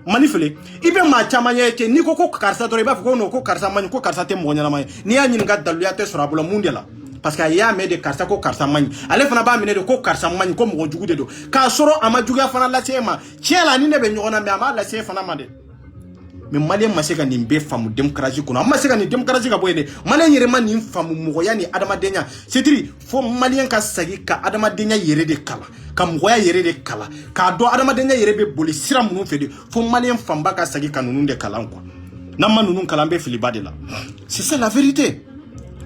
manifele ibe ma chamanya ke ni ko karsa dore ba ko no ko karsa man ko karsa te mo nyana mai ni ya nyinga dalu ya te sura bula mundiala parce que ya me de karsa ko karsa man ale fana ba mine de ko karsa man ko mo jugu de do ka soro ama jugu fana la sema chela ni ne be nyona me ama la se fana made me malien masega ni mbe famu démocratie ko ama sega ni démocratie ka boyede malien yere man ni famu mo yani adama denya c'est-à-dire fo malien ka sagi ka adama denya yere de kala ka moya yere de kala ka do adama denya yere be boli sira munu fede fo malien famba ka sagi ka nunu de kala quoi na manunu kala mbe filibade la c'est ça la vérité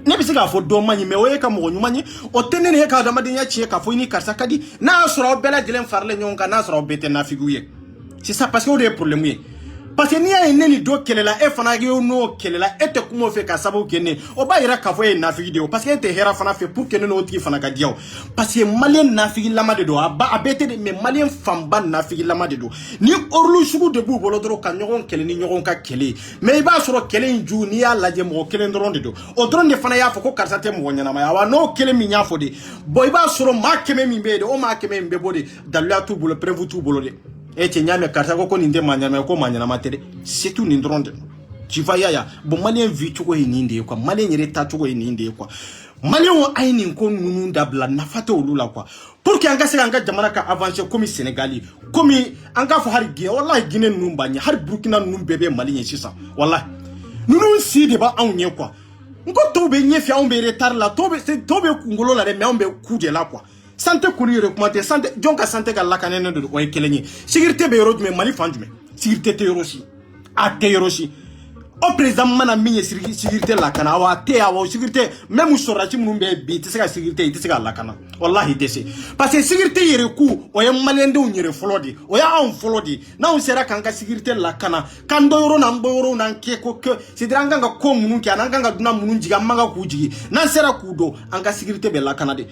ne bi se ka fo do manyi me oye ka mo nyumanyi o tenene ka adama denya chie ka fo ni karsa kadi na soro bela dilen farle nyonga na soro bete na figuye c'est ça parce que o des problèmes parce que ni a neni do kelela e fana yo no kelela e te kumo fe ka sabu kene o ba ira ka fo e nafigi de parce que te hera fana fe pour que no ti fana ka diaw parce que malien nafigi lama de do aba abete de me malien famba nafigi lama de do ni orlu sugu de bu bolo dro ka nyogon kele ni nyogon ka kele mais ba soro kele nju ni ya laje mo kele ndron de do o dron de fana ya fo ko karsa te mo nyana ma ya wa no kele mi nya fo de boy ba soro ma keme mi be de o ma keme mi be bode dalu tu bolo prevu tu bolo de et tu n'as pas ko ninde manyama ko manyana matere c'est tout n'indronde tu vas ya bon malien vu tu ko ninde quoi malien yere ta tu ko ninde quoi malien o ayni ko nunu dabla na fata olula quoi pour que anga se anga jamana ka avancer comme Sénégali comme anga fo har gi wallahi Guinée numbanya har Burkina numbebe malien sisa wallahi nunu si de ba onye quoi ngo to be nyefi on be retard la to be kungolo la de mais on be coup de là quoi santé kuli recommandé santé jonka santé ga lakanene do way kelenyi sécurité be yoro me mali fanjume sécurité te yoroshi a te yoroshi o président mana minye sécurité lakana wa te awa sécurité même sorati munumbe bi te sega sécurité te sega lakana wallahi dese parce que sécurité yere ku o ya malende o nyere folodi o ya on folodi na on sera kanka sécurité lakana kando yoro na mboyoro na nke ko ke sidranganga ko mununki ananga duna mununji ga manga kujigi na sera kudo anga sécurité be lakana de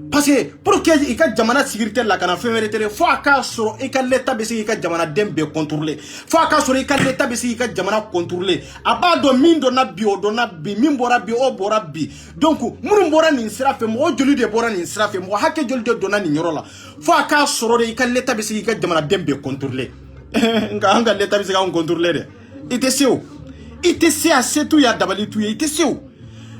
parce que pour que il ka jamana sécurité la kana février faut aka soro e ka l'état be se ka jamana dembe contrôler faut aka soro e ka l'état be se ka jamana contrôler aba do min do na bio do na bi min bora bi o bora bi donc munu bora ni sira fe mo joli de bora ni sira fe mo hakke joli de do na ni nyoro la faut aka soro e ka l'état be se ka jamana dembe contrôler nga l'état be se ka on contrôler de ite se a setu ya dabali tu ite se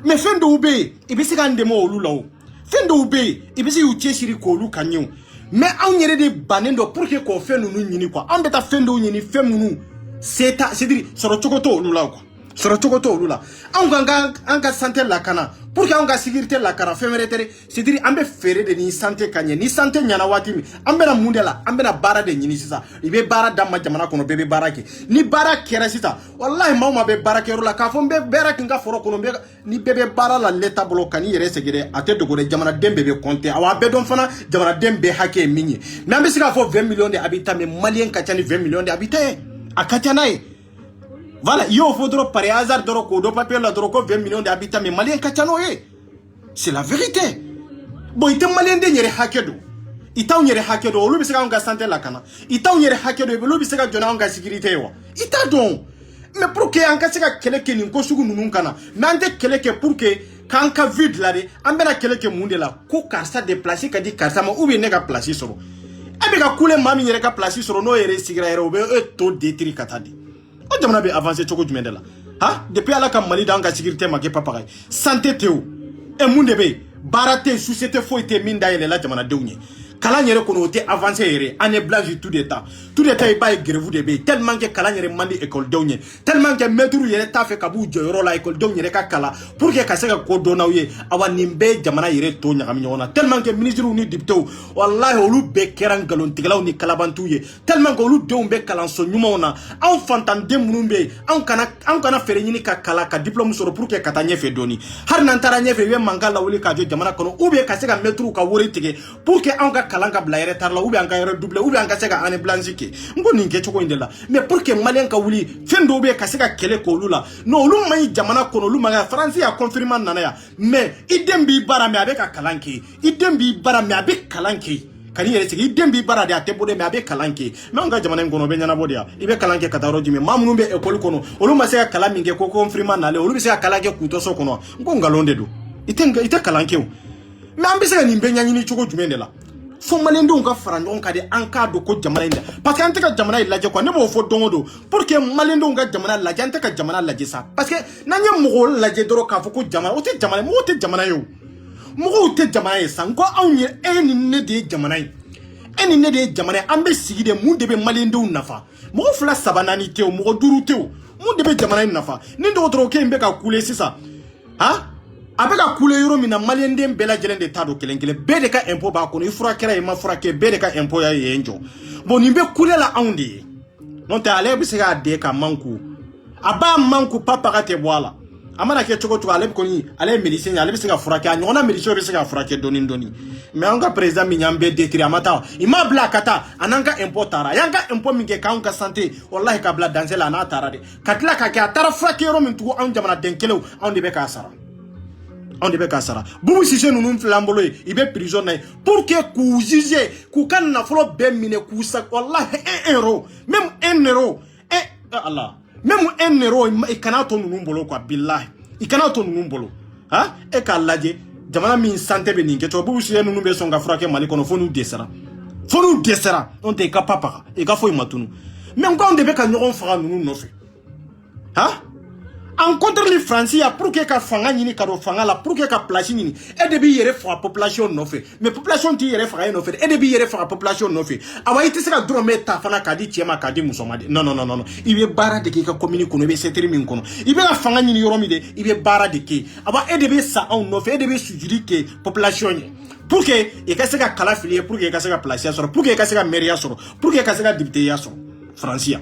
mais fin do ube e be se ka ndemo olula o fendo ube ibisi uche shiri ko lu kanyu mais on yere de banendo pour que ko fe nunu nyini quoi on beta fendo nyini fe munu c'est dire soro chokoto lu la quoi soro chokoto lu la anga santé la kana pour que anga sécurité la kana fe meretere c'est dire ambe fere de ni santé kanye ni santé nyana watimi ambe na mundela ambe na bara de nyini sisa ibe bara damma jamana kono bebe barake ni bara kera sisa wallahi mawma be barake ro la ka fo be barake nga foro kono be ni bebe bara la leta blokani yere segere ate dogo de jamana dembe be compter awa be don fana jamana dembe hake minyi mais ambe sika fo 20 millions de habitants mais malien kachani 20 millions de habitants akatanae voilà, il faudra par hasard de papier la 20 millions d'habitants, mais malien kachanoye. C'est la vérité. Bon, il est malien de nyere hakedo. Il t'a nyere hakedo, lui bisega nga santé la kana. Il t'a nyere hakedo, lui bisega jona nga sécurité wa. Il t'a donc. Mais pour que anga sega keleke ni ko sugu nunun kana. Mais ande keleke pour que kanka vide la de, ambena keleke munde la ko karsa déplacer ka di karsa ma ou bien nega placer soro. Ebe ka kule mami nyere ka placer soro no yere sigira yere obe to détruire katadi. On demande à avancer choko jumende la. Ha? Depuis à la Mali dans la sécurité ma pas pareil. Santé théo. Et moun debe. Barate société faut été mine d'ailleurs la jamana deunye. Kalanyere kono te avancer ere ane blanche tout d'état. Tout d'état est pas grève de tellement que kalanyere mandi école deunye. Tellement que maître yere ta fait kabu joro la école deunye ka kala pour que kaseka ko donawe awa nimbe jamana yere to nyagami nyona. Tellement que ministre ni député wallahi olu be keran galon tiglaw ni kalabantuye. Tellement que olu deumbe kalanso nyumona. En fantande munumbe en kana fere nyini ka kala ka diplôme soro pour que katanye fe doni. Har nantara nyefe we mangala wuli ka jo jamana kono ube kaseka maître ka wori tige pour que en kalanga blaire tarla ou bien ka double ou bien ka sega ane blanchike ngoni nke choko indela mais pour que malien ka wuli fendo be ka sega kele ko lula no lu mai jamana kono lu maga france ya confirmer nana ya mais idembi bara me avec kalanki idembi bara me avec kalanki kani yere sigi idembi bara de atebo de me avec kalanki mais on ga jamana ngono be nyana bodia ibe kalanki kataro jime mamnu be école kono olu ma sega kalami nge ko confirmer nale olu be sega kalanki kuto so kono ngonga londe do ite kalanki mais ambisa ni be nyanyini choko jumende la fo malende on ka farandon ka de anka do ko jamana inda parce que ante ka jamana ilaje ko ne mo fo dongo pour que malende on ka jamana laje ante ka jamana laje sa parce que nanya mo laje doro ka fo ko jamana o te jamana mo te jamana yo mo o te jamana e san ko awni eni ne de jamana eni ne de jamana ambe sigi de mu de be malende on nafa mo fla sabanani te o mo duru te o mu de be jamana nafa ni do tro ke mbe ka kule sisa ha avec la couleur euro mina malien dem bela jelen de tado kelenkele be de ka impôt ba ko ni fura kera e ma fura ke be de ka impôt ya yenjo bon ni be couleur la andi non te ale bi se ga de ka manku aba manku papa ka te boala amana ke chogo to ale koni ale médecin ale be se ka furake a nyona médecin be se ka furake doni mais on ga président mi nyambe décret amata ima bla kata ananga importara yanga import minge ka on ka santé wallahi ka bla danser la na tara de katla ka ka tara furake ro min tugo on jamana denkelew on de be ka sara on de be ka sara bubu sise nunu flambolo ibe prison na pour que ku juger ku kan na folo be mine ku sa wallahi 1 euro même 1 euro Allah même 1 euro i kana to nunu bolo quoi billahi i kana to nunu bolo ha e ka laje jamana min santé be ninge to bubu sise nunu be songa frake mali kono fonu desera on te ka papa e ka fo matunu mais on de be ka nyogon faga nunu no fe ha en contre les Français pour que ka fanga nyini ka do fanga la pour que ka place nyini e de bi yere fa population no fe mais population ti yere fa no fe e de bi yere fa population no fe awa iti se ka drome ta fana ka di tiema ka di musomade non ibe bara de ke ka commune kono be setri min kono ibe ka fanga nyini yoro mi de ibe bara de ke awa e de bi sa on no fe e de bi sujiri ke population ni pour que e ka se ka kala filie pour que e ka se ka place soro pour que e ka se ka mairie soro pour que e ka se ka député ya soro Français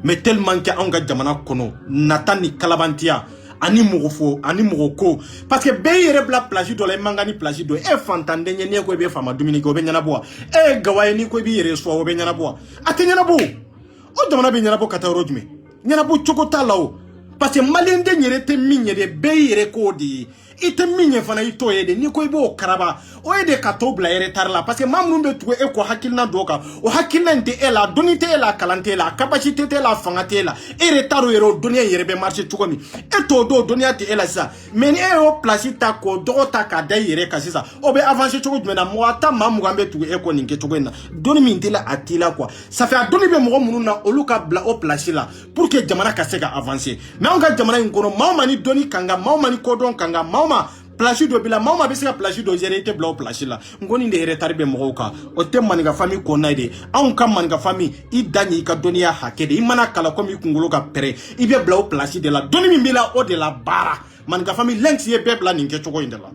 mais tellement que on ga jamana kono natani kalabantia ani mogofo ani mogoko parce que be yere bla plage do le mangani plage do e fantande nyene ko be fama dominique o be nyana boa e gawaye ni ko bi yere so o be nyana boa atanyana bo o jamana be nyana bo kata rojme nyana bo chokota lawo parce que malende nyere te minye de be yere ko di ite minye fana ito yede ni ko ibo karaba o yede kato bla yere tarla parce que mamnumbe tuwe e ko hakilna doka o hakilna nte ela donite ela kalante la capacité te la fangate la e retaro yero donia yere be marché tukomi e to do donia te ela sa mais e o place ta ko do ta ka da yere ka sisa o be avancer tuko dmena mo ata mamugambe tuwe e ko ninge tuko na doni mintela atila quoi ça fait doni be mo mununa oluka bla o place la pour que jamana ka sega avancer mais on ga jamana ngono mawmani doni kanga mawmani kodon kanga mawma plage do bila mama be se ka plage do géré te blo plage la ngoni de retard be moka o te maniga famille ko naide an kam maniga famille I dani ka donia hakede I mana kala komi kungolo ka pere I be blo plage de la doni mi bila o de la bara maniga famille lenx ye be bla ninge choko indela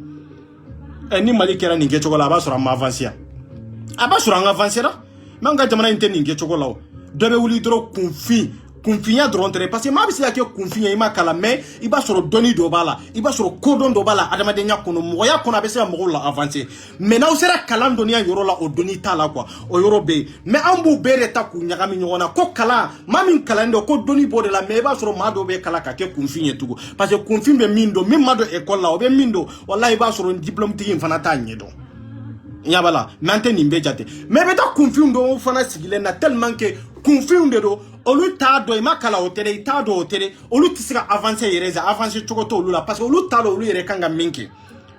ni mali kera ninge choko la ba sura ma avancer aba sura nga avancer la manga jamana inte ninge choko la do be wuli dro confinya drontere parce que ma bisi yake confinya ima kala mais iba soro doni do bala iba soro kodon do bala adama de nyakono moya kono abese mo la avancer mais na usera kala donia yoro la o doni tala quoi o yoro be mais ambu bere ta ku nyagami nyona ko kala mami kala ndo ko doni bode la mais iba soro mado be kala ka ke confinya tugo parce que confin be mindo mi mado école la o be mindo wallahi iba soro diplôme tigi mfana ta nyedo nyabala maintenant nimbe jate mais beta confin do fana sigile na tellement que confin do olu ta do ima kala hotel ta do hotel olu tisika avancer yereza avancer chokoto olu la parce que olu ta do olu yere kanga minki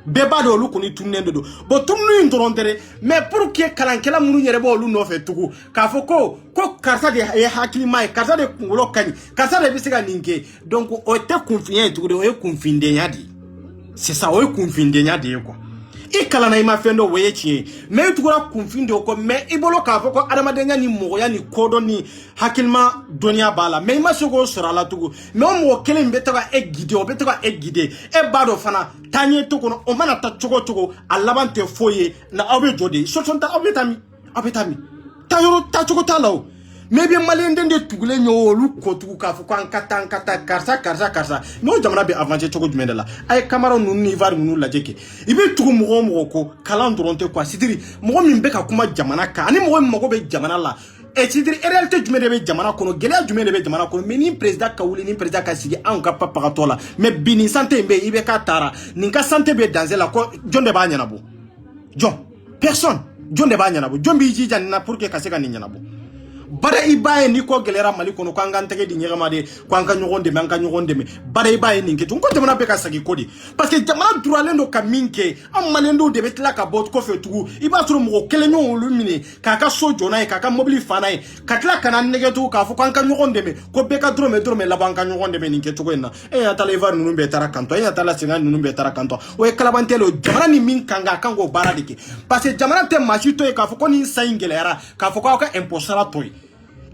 beba do olu koni tunendo do bo tunnu ndrontere mais pour que kalankela munu yere bo olu no fe tugu ka foko ko karta de e hakili mai karta de ngolo kani karta de bisika ninke donc o te confiant tugu de o confinde nyadi c'est ça o confinde nyadi quoi I kala na ima fendo weye chie mais tukura confinde ko mais ibolo ka foko adamadenya ni moya ni kodo ni hakilma donia bala mais ima soko sura la tugu mais mo kele mbetaka e guide o betaka e guide e bado fana tanye tuko o mana ta chogo alabante foye na abe jode so sonta abetami tayoro ta chogo talao maybe malende de tugule nyolu ko tugu ka foko an kata karsa no jamana be avancer chogo jumendela ay camara nu ni var nu la jeke ibe tugu mo ko kalandronte quoi sidiri mo min be ka kuma jamana ka ani mo be jamana la et sidiri réalité jumende be jamana kono gele jumende be jamana kono mais ni président ka wuli ni président ka sigi an ka papa to la mais bini santé be ibe ka tara ni ka santé be danger la ko jonde ba nyana bo jon personne jonde ba nyana bo jombi ji janna pour que ka se ka ni nyana bo bada ibaye ni ko gelera mali kono ko anga ntege di nyama de ko anga nyogonde me anga nyogonde me bada ibaye ni ngetu ko jamana be ka sagi kodi parce que jamana duralendo ka minke am malendo de betla ka bot ko fetu iba turu mo kelenyo lumine ka ka sojo na ka ka mobili fana e ka tla kana negetu ka fo ko anga nyogonde me ko be ka drome la banka nyogonde me ni ngetu ko na e atala ivar nunu be tara kanto e atala singa nunu be tara kanto o e kalabantelo jamana ni min kanga kango baradike parce que jamana te machito e ka fo ko ni saingelera ka fo ko ka imposara toy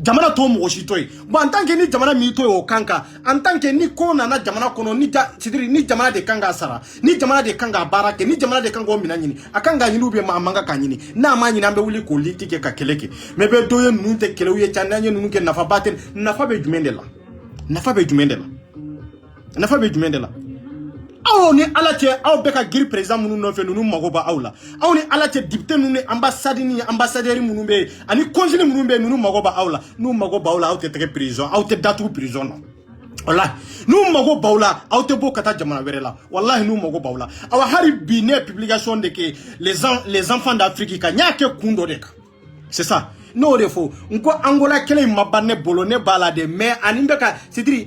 jamana to mo shitoy bo en tant que ni jamana mi to o kanka en tant que ni ko na jamana kono ni sidiri ni jamana de kanga sara ni jamana de kanga barake ni jamana de kanga o minanyini akanga nyini ube ma manga kanyini na ma nyina mbe wuli ko litike ka keleke mebe doye nunu te kelewe chananye nunu ke nafa baten nafa be jumendela nafa be jumɛn de la aw ni ala cɛ aw bɛ ka giri président minnu nɔfɛ ninnu mago b'a aw la aw ni ala cɛ député ninnu ni ambassade ni ambassadeur minnu bɛ ani consul minnu bɛ ninnu mago b'a aw la n'u mago b'aw la aw tɛ tɛgɛ prison aw tɛ datugu prison na wallahi n'u mago b'aw la aw tɛ bɔ ka taa jamana wɛrɛ la wallahi n'u mago b'aw la aw hari bi ne publication de ke les enfants d'Afrique ka nya kɛ kun dɔ de kan c'est ça n'o de fɔ n ko Angola kelen ma ban ne bolo ne b'a la de mais ani bɛ ka c'est-à-dire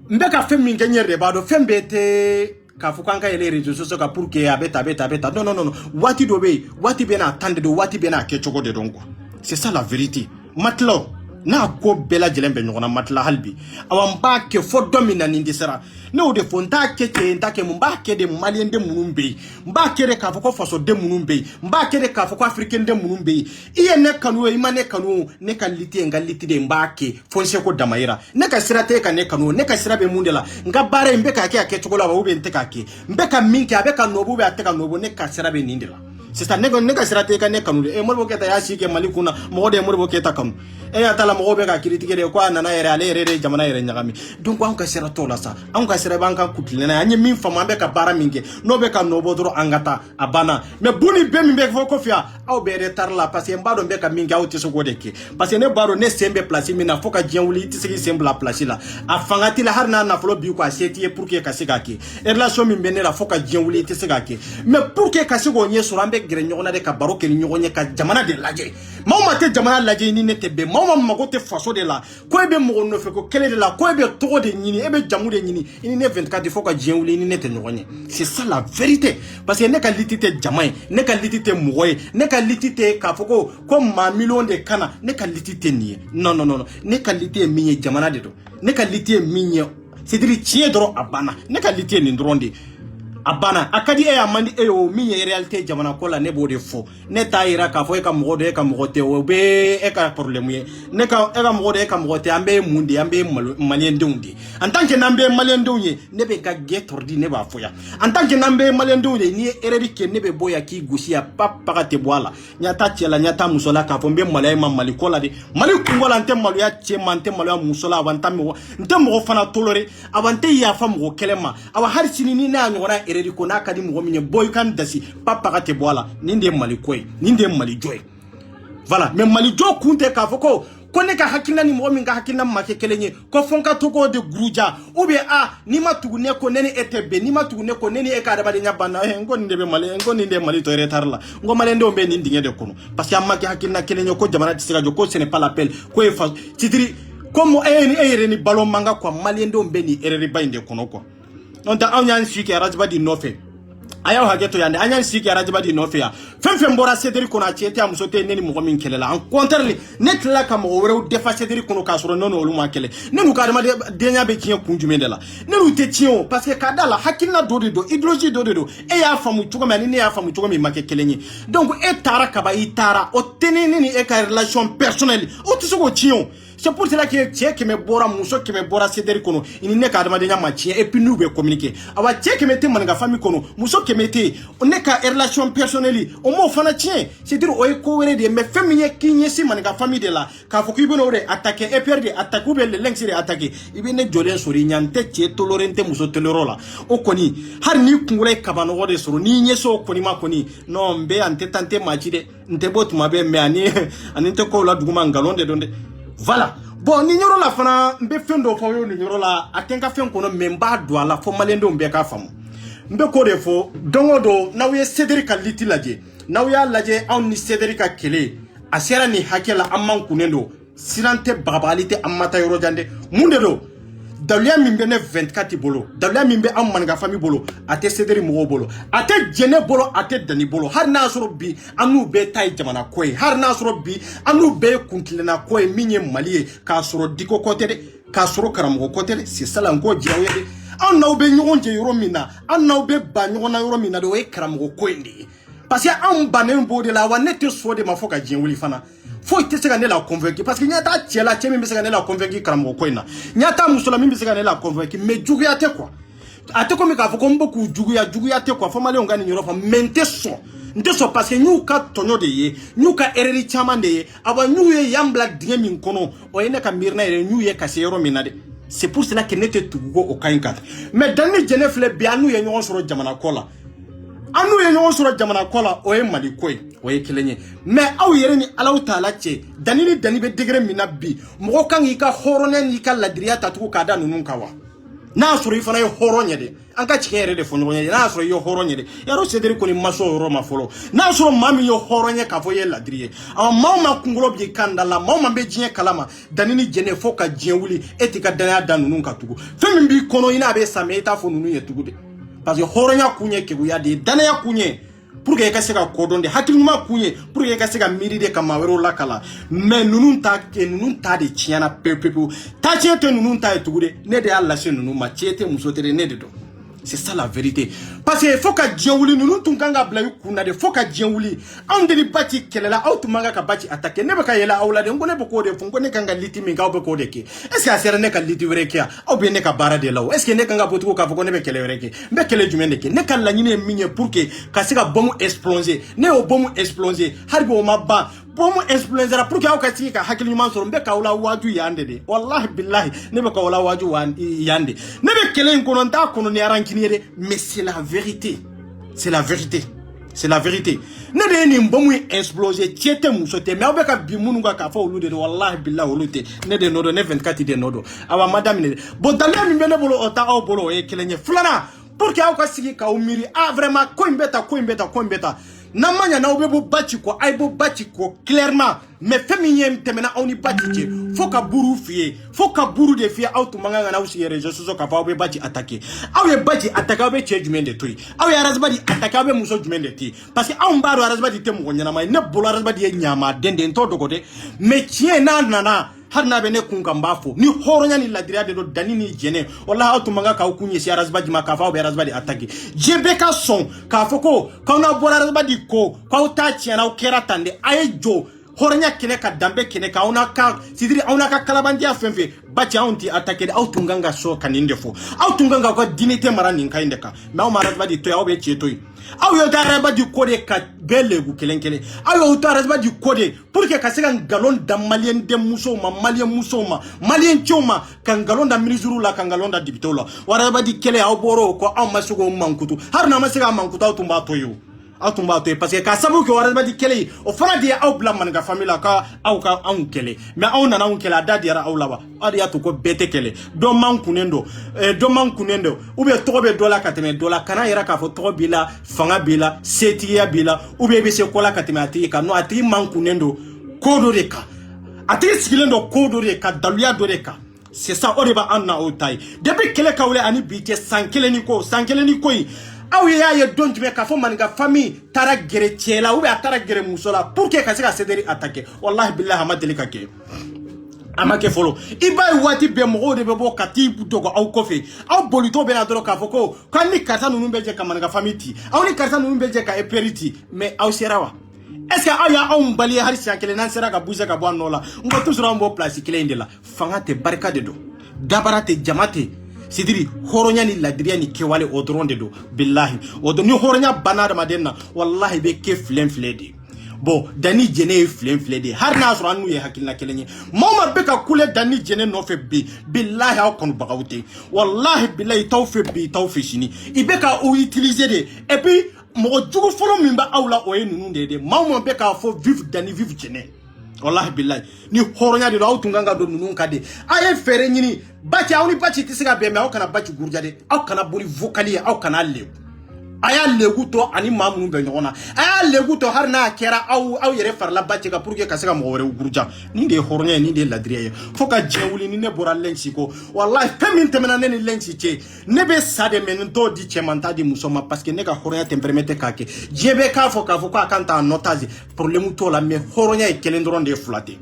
n bɛ ka fɛn min kɛ n yɛrɛ de b'a dɔn fɛn bɛɛ tɛ k'a fɔ k'an ka yɛlɛ réseaux sociaux kan pour que a bɛ ta non waati dɔ bɛ yen waati bɛ n'a temps de don waati bɛ n'a kɛcogo de don quoi c'est ça la vérité matlaw n'a ko bɛɛ lajɛlen bɛ ɲɔgɔn na matla hali bi awa n b'a kɛ fɔ dɔ min na nin dɛsɛra ne y'o de fɔ n t'a kɛ cɛ n t'a kɛ mun n b'a kɛ de maliyɛn den minnu bɛ yen n b'a kɛ de k'a fɔ ko fasoden minnu bɛ yen n b'a kɛ de k'a fɔ ko africain den minnu bɛ yen i ye ne kanu i ma ne kanu ne ka liti ye n ka liti de n b'a kɛ fo n se ko damayira ne ka sira tɛ ka ne kanu ne ka sira bɛ mun de la n ka baara in n bɛ k'a kɛ a kɛcogo la wa ou bien n tɛ k'a kɛ n bɛ ka min kɛ a bɛ ka nɔbɔ ou bien a tɛ ka nɔbɔ ne ka sira bɛ nin de la sisan ne ka sira tɛ ka ne kanu de Modibo Keita y'a si kɛ Mali kunna mɔgɔ de ye Modibo Keita kanu y'a ta la mɔgɔw bɛ ka critiquer de ko a nana yɛrɛ ale yɛrɛ de jamana yɛrɛ ɲagami donc anw ka sira t'o la sa anw ka sira b'an ka kutilenna an ye min faamu an bɛ ka baara min kɛ n'o bɛ ka nɔbɔ dɔrɔn an ka taa a banna mais buni bɛɛ min bɛ fɔ kɔfɛ aw bɛ retard la parce que n b'a dɔn n bɛ ka min kɛ aw tɛ se k'o de kɛ parce que ne b'a dɔn ne sen bɛ place min na fo ka diɲɛ wuli i tɛ se k'i sen bila place la a fanga t'i la hali n'a nafolo b'i ko a se t'i ye pour que ka se k'a kɛ relation min bɛ ne la fo ka diɲɛ wuli i tɛ se k'a kɛ mais pour que ka se k'o ɲɛ sɔrɔ an bɛ gɛrɛ ɲɔgɔn na de ka baro kɛ ni ɲɔgɔn ye ka jamana de lajɛ maa o maa tɛ jamana lajɛ ni ne tɛ bɛn maa o maa mago tɛ faso de la ko e bɛ mɔgɔ nɔfɛ ko kɛlɛ de la ko e bɛ tɔgɔ de ɲini e bɛ jamu de ɲini i ni ne 24 fo ka diɲɛ wuli i ni ne tɛ ɲɔgɔn ye c'est ça la vérité parce que ne ka liti tɛ jama ye ne ka liti tɛ mɔgɔ ye ne ka liti tɛ k'a fɔ ko maa million de kana ne ka liti tɛ nin ye non ne ka liti ye min ye jamana de don ne ka liti ye min ye c'est-à-dire tiɲɛ dɔrɔn a banna ne ka liti ye nin dɔrɔn de a banna a ka di e a man di e o min ye réalité jamana ko la ne b'o de fɔ ne t'a yira k'a fɔ e ka mɔgɔ dɔ e ka mɔgɔ tɛ o bɛ e ka problème ye ne ka e ka mɔgɔ dɔ e ka mɔgɔ tɛ an bɛ mun de an bɛ maliyɛn denw de en tant que n'an bɛ maliyɛn denw ye ne bɛ ka gɛn tɔrɔdi ne b'a fɔ yan en tant que n'an bɛ maliyɛn denw ye n'i ye erreur kɛ ne bɛ bɔ yan k'i gosi yan paga tɛ bɔ a la n y'a ta cɛ la n y'a ta muso la k'a fɔ n bɛ maloya ma mali ko la de mali kungo la n tɛ maloya cɛ ma n tɛ maloya muso la a n tɛ mɔgɔ fana toléré a n tɛ yafa mɔgɔ kɛlɛ ma a hali sini ni ne y'a ɲɔgɔnna erreur ko n'a ka di mɔgɔ min ye bɔ i kan dasi paga tɛ bɔ a la nin de ye mali ko ye nin de ye mali jɔ ye voilà mais mali jɔ kun tɛ k'a fɔ ko ne ka hakilina ni mɔgɔ min ka hakilina ma kɛ kelen ye ko fɔ n ka to k'o de guruja ou bien n'i ma tugu ne ko ne ni e tɛ bɛn n'i ma tugu ne ko ne ni e ka adamadenya banna n ko nin de bɛ mali n ko nin de ye mali tɔ retard la n ko maliyɛndenw bɛ nin dingɛ de kɔnɔ parce que an ma kɛ hakilina kelen ye ko jamana tɛ se ka jɔ ko ce n'est pas l'appel ko ye fa titiri ko e yɛrɛ ni balo man kan quoi maliyɛndenw bɛ nin erreur ba in de kɔnɔ quoi donc anw y'an si kɛ arajiba di nɔfɛ a y'aw hakɛ to yan dɛ an y'an si kɛ arajiba di nɔfɛ yan fɛn fɛn bɔra sederi kɔnɔ a cɛ tɛ a muso tɛ ne ni mɔgɔ min kɛlɛ la en contraire ne tilala ka mɔgɔ wɛrɛw defa sederi kɔnɔ k'a sɔrɔ ne n'olu ma kɛlɛ ne n'u ka adamadenya bɛ tiɲɛ kun jumɛn de la ne n'u tɛ tiɲɛ o parce que k'a da la hakilina dɔ de don idéologie dɔ de don e y'a faamu cogo min ani ne y'a faamu cogo min ma kɛ kelen ye donc e taara kaban i taara o tɛ ne ni e ka relation personnelle o tɛ se k'o tiɲɛ o c'est pour cela que cɛ kɛmɛ bɔra muso kɛmɛ bɔra sederi kɔnɔ i ni ne ka adamadenya ma tiɲɛ et puis n'u bɛ communiquer awa cɛ kɛmɛ tɛ maninka famille kɔnɔ muso kɛmɛ tɛ ne ka relation personnelle o m'o fana tiɲɛ c'est-à-dire o ye ko wɛrɛ de ye mais fɛn min ye k'i ɲɛsin maninka famille de la k'a fɔ k'i bɛna o de attaquer EPR de attaquer ou bien le lynx de attaquer i bɛ ne jɔlen sɔrɔ i ɲɛ n tɛ cɛ toléré n tɛ muso toléré la o kɔni hali n'i kunkolo ye kabanɔgɔ de sɔrɔ n'i ɲɛsin o kɔni ma kɔni non n bɛ yan n tɛ taa n tɛ maa ci dɛ n tɛ bɔ tuma bɛɛ mais ani n tɛ kɔw la duguma nkalon de don dɛ voilà bon nin yɔrɔ la fana n bɛ fɛn dɔ fɔ aw ye nin yɔrɔ la a tɛ n ka fɛn kɔnɔ mais n b'a don a la fo maliyɛndenw bɛɛ k'a faamu n bɛ k'o de fɔ don o don n'aw ye sederi ka liti lajɛ n'aw y'a lajɛ anw ni sederi ka kɛlɛ a sera nin hakɛ la an man kunnen don siran tɛ bagabagali tɛ an ma taa yɔrɔ jan dɛ mun de don daluya min bɛ ne 24 bolo daluya min bɛ an maninka famille bolo a tɛ sederi mɔgɔw bolo a tɛ jɛnɛ bolo a tɛ dani bolo hali n'a sɔrɔ bi an n'u bɛɛ ta ye jamana ko ye hali n'a sɔrɔ bi an n'u bɛɛ ye kuntilenna ko ye min ye mali ye k'a sɔrɔ diko ko tɛ dɛ k'a sɔrɔ karamɔgɔ ko tɛ dɛ c'est ça la n k'o jira aw ye dɛ an n'aw bɛ ɲɔgɔn jɛ yɔrɔ min na an n'aw bɛ ba ɲɔgɔn na yɔrɔ min na de o ye karamɔgɔ ko in de ye parce que an bannen b'o de la wa ne tɛ sɔn de ma fɔ ka diɲɛ wuli fana foyi tɛ se ka ne la convaincre parce que n y'a ta cɛ la cɛ min bɛ se ka ne la convaincre karamɔgɔ ko in na n y'a ta muso la min bɛ se ka ne la convaincre mais juguya tɛ quoi a tɛ komi k'a fɔ ko n bɛ k'u juguya tɛ quoi fo maliyɛnw ka nin yɔrɔ faamu mais n tɛ sɔn parce que n y'u ka tɔɲɔ de ye n y'u ka erreur caman de ye awa n y'u ye yan bila dingɛ min kɔnɔ o ye ne ka miirina yɛrɛ n y'u ye ka se yɔrɔ min na dɛ C'est pour cela que n'était tout au Kainkat. Mais dans les Genève, les Bianou et nous sur Jamana Kola. Anu ye ñoo sura jamana kola o ye mali koy o ye kelenye mais aw yere ni alaw taala cɛ danini dani be degré mina bi mɔgɔ kan i ka hɔrɔnya ni ka ladiriya tatugu ka da nunun ka wa n'a sɔrɔ I fana ye hɔrɔn ye de an ka tiɲɛ yɛrɛ de fɔ ɲɔgɔn ye n'a sɔrɔ I ye hɔrɔn ye de yaro sederi kɔni maso yɔrɔ ma fɔlɔ n'a sɔrɔ maa min ye hɔrɔn ye k'a fɔ ye ladiri ye maa ma kunkolo bi kanda la maa ma be diɲɛ kalama danini jɛnɛ fo ka diɲɛ wuli e t'i ka danaya da nunun ka tugu fɛn min b'i kɔnɔ I n'a bɛ sa mais I t'a fɔ nunun ye tugu de parce que horonya kunye keguya de danaya kunye pour que ka se ka kodon de hakiluma kunye pour que ka se ka miri de ka mawero la kala mais nunun ta de tiana pepe ta tiete nunun ta etugude ne de Allah se nunun ma tiete musotere ne de do c'est ça la vérité parce que faut ka djewuli nunun tun kanga bla yukuna de faut ka djewuli on de bati kelela autumanga ka bati attaquer ne baka yela awla de ngone bako de fungo ne kanga liti mi ngaw bako de ke est ce que asere ne ka liti werekia au bien ne ka bara de law est ce que ne kanga botuko ka fungo ne be kele wereke be kele jumende ke ne kan la nyine minye pour que ka se ka bomu exploser ne o bomu exploser harbi o mabba bomu exploser pour que aw ka tika hakili man so mbe ka wala waju yande de wallahi billahi ne be ka wala waju yande ne be kele nkono nta kono ne arankini de mais c'est la vérité. C'est la vérité. C'est la vérité. Ne de ni mbomu exploser tiete musote mais obeka bimunu ga ka fa olude wallahi billahi olute ne de nodo ne 24 de nodo awa madame ne bo dalya mi bele bolo ota aw bolo e kelenye flana pour que aw ka sigi ka umiri vraiment ko imbeta namanya na obebo bachi ko aibo bachi ko clairement mais féminin temena oni bachi faut ka buru fie faut ka buru de fie auto manga na usi réseaux sociaux ka fa obe bachi attaquer aw ye bachi attaquer obe che jumende toy aw ya razbadi attaquer obe muso jumende ti parce que aw mbaro razbadi te mo nyana mai ne bolo razbadi ye nyama dende to dogote mais tien na harna bene kunga mbafo ni horonya ni ladria de do danini jene wallahi autumanga ka kunye si razbadi ma ka fa obe razbadi attaquer jebeka son ka foko ka na bolo razbadi ko ka uta tiana o kera tande ayejo horonya kene ka dambe kene ka ona ka sidiri ona ka kalabandia fenfe bachi aunti attaquer autunganga so kaninde fo autunganga ko dinite marani nkainde ka ma o marazbadi to ya obe chetoy aw yo taraba di kode ka belegu kelenkele aw yo taraba di kode pour que ka segan galon da malien de musoma malien choma kan galon da ministru la kan galon da dibitola waraba di kele aw boro ko aw masugo mankutu harna masiga mankutu aw tumba to yo parce que ka sabu ko waraba di kele o fana di aw bla man ga famila ka aw ka aw kele mais aw nana aw kele adadi ara aw laba adiya to ko bete kele do man kunendo ou be to be dola kateme dola kana yara ka fo to bila fanga bila setiya bila ou be se kola kateme ati ka no ati man kunendo kodo reka ati sigilendo kodo reka daluya do reka c'est ça oriba anna o tay depuis kele ka wole ani bite sankele ni ko aw ya ye don tume ka fo manga famille tara gere tiela ou be tara gere musola pour que ka se ka céder attaquer wallahi billahi amadelika ke amake folo ibay wati be mo de be bo kati dogo aw kofe aw bolito be na doro ka foko kan ni karta nunu be je ka manga famille ti aw ni karta nunu be je ka eperiti mais aw serawa est-ce que aw ya aw mbali har si akele nan sera ka buze ka bo nola ngo tout sera mbo place kile indela fangate barka de do dabarate jamate sidiri horonya ni ladriya ni kewale odron de do billahi odoni horonya banada madenna wallahi be ke flem bo dani jene flem de har na sura anu ye hakilna kelenye mama be ka kule dani jene no fe bi billahi aw kon bagawte wallahi billahi tawfe shini ibe ka o utiliser de et puis mo jugu folo mimba awla o ye nunu de mama be ka fo vivre dani vivre jene wallahi billahi ni horonya de aw tunganga do nunu kade aye fere nyini bachi awni bachi tisiga be me aw kana bachi gurjade aw kana buri vocali aw kana lew aya leguto ani mamu be nyona aya leguto harna kera aw yere farla bachi ka pour que kasega mo wore gurja ni de horonya ni de ladriye foka jewuli ni ne bora lensi ko wallahi pemin temena ne lensi che ne be sade men to di chemanta di musoma parce que ne ka horonya temperamente kake jebe ka foka akanta notazi problème to la me horonya e kelendron de flate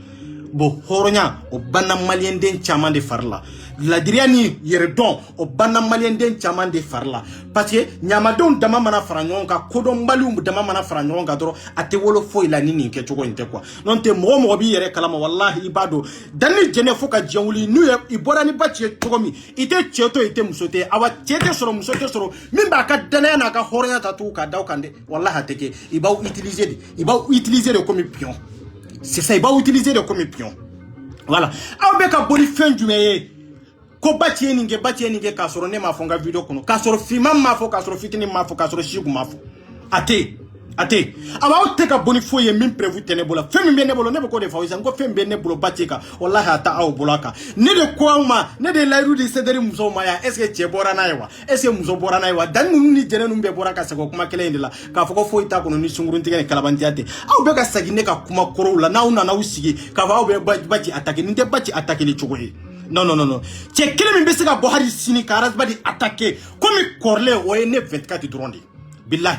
bo horonya o banna malien den chama de farla la diriani yere don o banna malien den chama de farla parce que nyamadon dama mana faranyon ka kodon balum dama mana faranyon ka doro ate wolo foi la nini ke chogo inte quoi non te mo bi yere kalama wallahi ibado dani jene foka jewuli nu ibora ni bachi chogo mi ite cheto ite musote awa chete soro musote soro mimba ka dana na ka horonya tatu ka daw kande wallahi ateke iba utiliser de comme pion. C'est ça, il va utiliser le comme pion. Voilà. Aw be ka boni fin du meye. ko bati ninge ka soro ne ma fo nga video kono ka soro fima ma fo ka soro fitini ma fo ka soro shiku ma fo ate awa te ka boni fo ye min prévu tene bola femi be ne bolo ne be ko de fa ngo femi be ne bolo bati ka wallahi ata aw bolaka ne de ko ma ne de lairu di sederi muso ma ya est ce que che bora na yewa est ce que muso bora na yewa dan nu ni jene nu be bora ka sego kuma kele ndila ka fo ko fo ita kono ni sungurun tigene kalabanti ate aw be ka sagine ka kuma koro la na una na usigi ka fa aw be bati attaque ni de bati attaque li chugoyi non che kele min be se ka bo hari sini ka rasbadi attaquer comme corle o ne 24 drondi billahi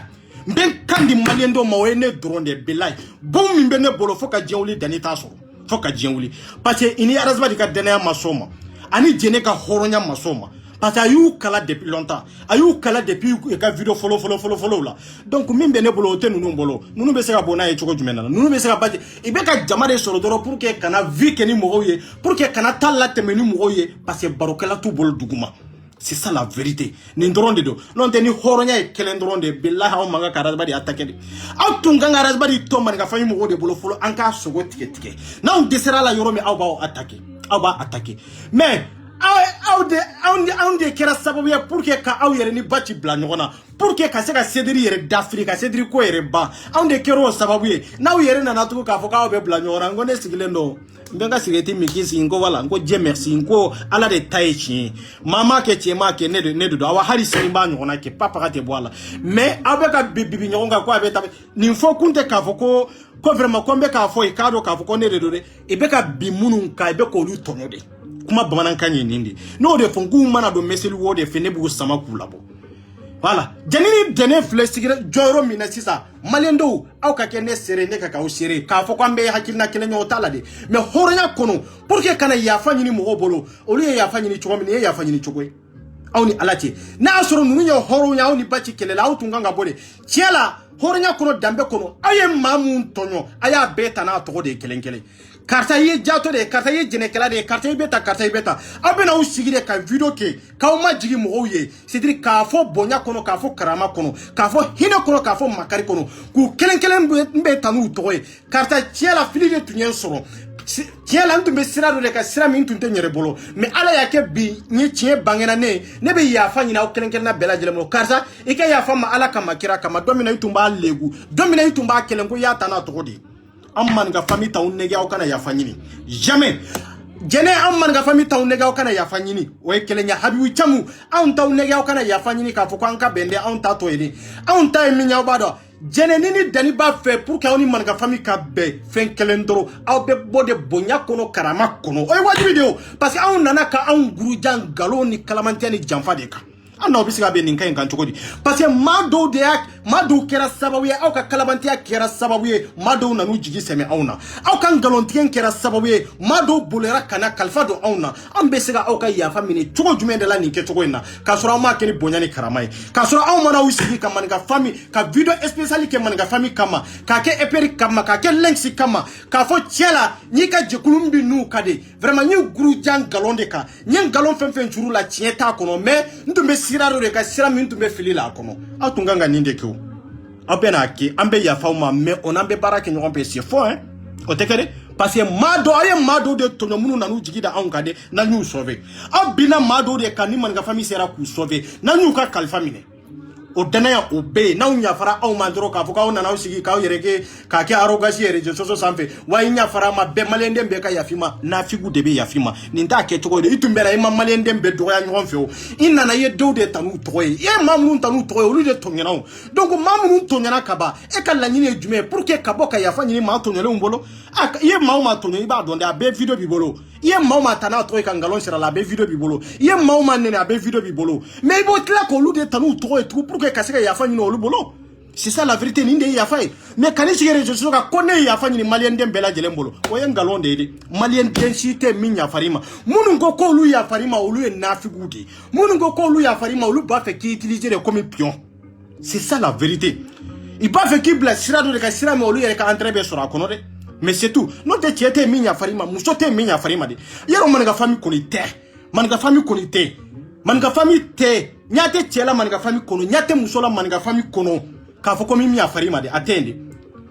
ben kandi maliendo mawene drone belay bon min bene bolo foka jewli danita so foka jewli parce que ini arasba dika dena masoma ani jene ka horonya masoma parce que ayu kala depuis longtemps ayu kala depuis ka video follow la donc min bene bolo te nunu bolo nunu be se ka bona e choko jumena nunu be se ka bati ibe ka jamade solo doro pour que kana vi keni mogoye pour que kana talla temeni mogoye parce que barokela tu bolo duguma. C'est ça la vérité. N'indronde do. Non teni horonya e kelendronde billahi aw manga karazbadi attaquer. Aw tunganga razbadi tomba nga fami mo de bolo folo anka sogo tike. Na on desera la yoro me aw ba attaquer. Aw ba attaquer. Mais aw de kera sababu ya pour que ka aw yere ni bati bla nyona. Pour que ka se ka cedri yere d'Afrique, cedri ko yere ba. Aw de kero sababu ye. Na aw yere na natuko ka fo ka aw be bla nyona ngone sigilendo. Mbenga sigeti mikisi ngo wala ngo je merci ngo ala de taichi mama ke chema ke ne do awa hari simba nyona ke papa ka te boala mais abeka bibi nyonga ko abeta ni fo kunte ka foko ko vraiment ko mbeka fo e kado ka foko ne de e beka bimunu ka be ko lu tonode kuma bamanan kanye nindi no de fongu mana do meseli wo de fene bu sama kulabo. Voilà, janini dene flestigre joro mina sisa malendo au ka kene sere ne ka o sere ka fo kwambe hakilina kele nyota la de mais horonya kono pour que kana yafa nyini mo bolo olu yafa nyini chogo mini yafa nyini chogo au ni alati na soro nunu yo horonya au ni bachi kele la au tunganga bole chiela horonya kono dambe kono aye mamu tonyo aya beta na to de kelenkele karta ye jato de karta ye jenekela de karta ye beta abena u sigire ka video ke ka o ma jigi mo ye c'est-à-dire ka fo bonya kono ka fo karama kono ka fo hino kono ka fo makari kono ku kelenkele mbe tanu to ye karta tiela fili de tunyen soro tiela ntumbe sira do de ka sira min tunte nyere bolo mais ala yake bi ni tie bangena ne be ya fa nyina o kelenkele na bela jele mo karta e ka ya fa ma ala kama kira kama domina itumba legu domina itumba kelenko ya tana to di amman ga fami taun nege aw kana ya fanyini jamais jene amman ga fami taun nege aw kana ya fanyini o kelenya habibu chamu aw taun nege aw kana ya fanyini ka foko anka bende aw ta to ede aw ta mi nya bado jene nini dani ba fe pour que oni man ga fami ka be fen kelendoro aw be bode bonya kono karama kono o wajibi de parce que aw nana ka aw guru jang galo ni kalamantiani jamfa de ka ana obisiga be ninka nkan chokodi parce que mado kera sababu ye au ka kalabantia kera sababu ye mado na nu jigi seme auna au kan galontien kera sababu ye mado bolera kana kalfado auna ambesiga au ka yafa mini chogo jumende la ninke chogo ina ka sura ma keni bonyani karamai ka sura au mana usigi ka manga fami ka video especially ke manga fami kama ka ke eperi kama ka ke lenksi kama ka fo chela nyika jekulumbi nu kade vraiment nyi guru jang galonde ka nyen galon femfen churu la tieta kono mais ntumbe siraro de ka sira min tumbe fili la kono atunganga ninde ko apena ki ambe ya fauma mais on ambe barake nyon pe c'est faux hein o tekere parce que mado de tono munu nanu jigida ankade na nyu sauver abina mado de kanima nga famille sera ku sauver na nyu ka kalfa mine o dana o be na unya fara au mandro ka fuka ona na usigi ka yereke ka ke arogasi ereje soso sampe wa inya fara ma be malende mbe ka yafima na figu de be yafima ni nda ke toko de itumbera ima malende mbe do ya nyon feo inna na ye do de tanu toye ye mamun tanu toye olu de tonyana donc mamun tonyana kaba e ka la nyine jume pour que kaboka yafa nyine ma tonyele mbolo ye ma tonyo iba donde abe video bibolo ye ma tana toye ka ngalon sera la be video bibolo ye ma nene abe video bibolo mais bo tla ko olu de tanu toye tout pour que kaseka yafa nyine olu bolo. C'est ça la vérité ninde yafa mais kani sigere je soka kone yafa nyine malien dem bela jele mbolo o ye ngalon de malien densité minya farima munu ngo ko olu ya farima olu e nafigude munu ngo ko olu ya farima olu ba fait qui utiliser les comme pion. C'est ça la vérité. Il pas fait qui blesse sira do de ka sira me olu ye ka entrer be sura kono de mais c'est tout non te tiete minya farima muso te minya farima de yero man ga famille konite man ga famille konite man ga famille te nyate tiela man ga famille kono nyate muso la man ga famille kono ka foko mi minya farima de attende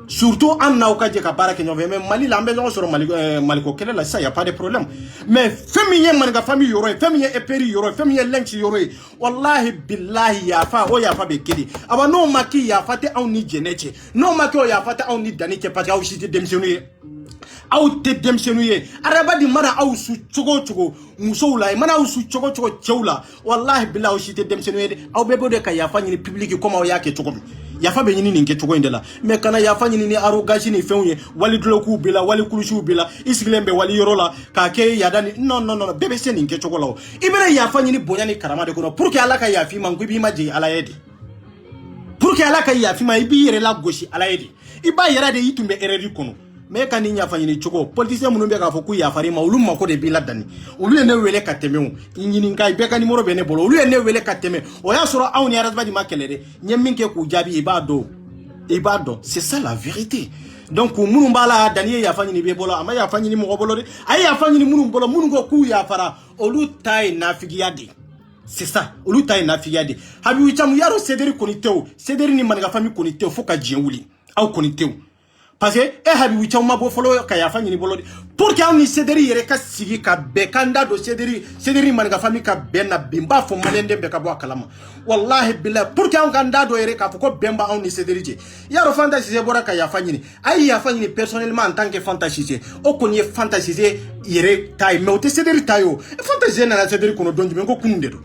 Surtout en Naouka de Kabara qui mais Mali l'ambulance sur Maliko Kele, là, ça, y a pas de problème. Mais féminin, manga famille yoro, féminin épéri yoro, féminin lynx yoro, wallahi billahi yafa, o yafa bekeli. Aba no maki yafa te on ni geneche. No maki o yafa te on ni danite parce que aussi te démissionner. Aw te démissionner. Araba di mana aw su chogo chogo muso la, mana aw su chogo chogo choula. Wallahi billahi aussi te démissionner. Aw bebo de ka yafa ni public comme o yake chogo. Yafa be nyini ninke chogo indela me kana yafa nyini ni arrogance ni fenye wali dloku bila wali kulushu bila isgilembe wali yorola ka ke yadani non bebe se ninke chogo lawo ibere yafa nyini bonya ni karama de kono pour que ala ka yafi man gubi maji ala yedi pour que ala ka yafi ma ibi yere la goshi ala yedi iba yere de yitumbe ereri kono me kani nyafa nyini chogo politicien munumbe ka foku yafari ma ulum mako de bila dani ulu ne wele ka teme nyini ngai be kani moro bene bolo ulu ne wele ka teme o ya soro awni arasba di makelede nyeminke ku jabi ibado c'est ça la vérité donc munu mbala dani yafa nyini be bolo ama yafa nyini mo bolo de ay yafa nyini munu bolo munu go ku yafara olu tai nafigiyade c'est ça olu tai nafigiyade habi wichamu yaro sederi koniteo sederi ni manga fami koniteo foka jienwuli au koniteo parce que habi wichamu mabo folo ka yafa nyini bolo pour que on sederi yere ka sigi ka be kanda do sederi manga fami ka benna bimba fo malende be ka bo kalama wallahi billah pour que on kanda do yere ka foko bemba on ni sederi je yaro fantasise bora ka yafa nyini ay yafa nyini personnellement en tant que fantasise o konye fantasise yere tay mais o te sederi tayo fantasise na sederi kono donji men ko kunde do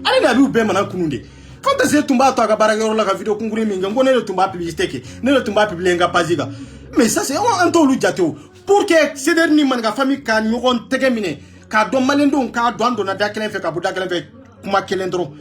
ale na bi bemba na kunde fantasy tumba to akabara yoro la video kunguri minga ngone le tumba publicité ke ne le tumba publier nga paziga mais ça c'est un to lu jato pour que ces derniers man ga famille ka nyogon tegemine ka do malendo ka do ando na dakelen fe ka bu dakelen fe kuma kelendro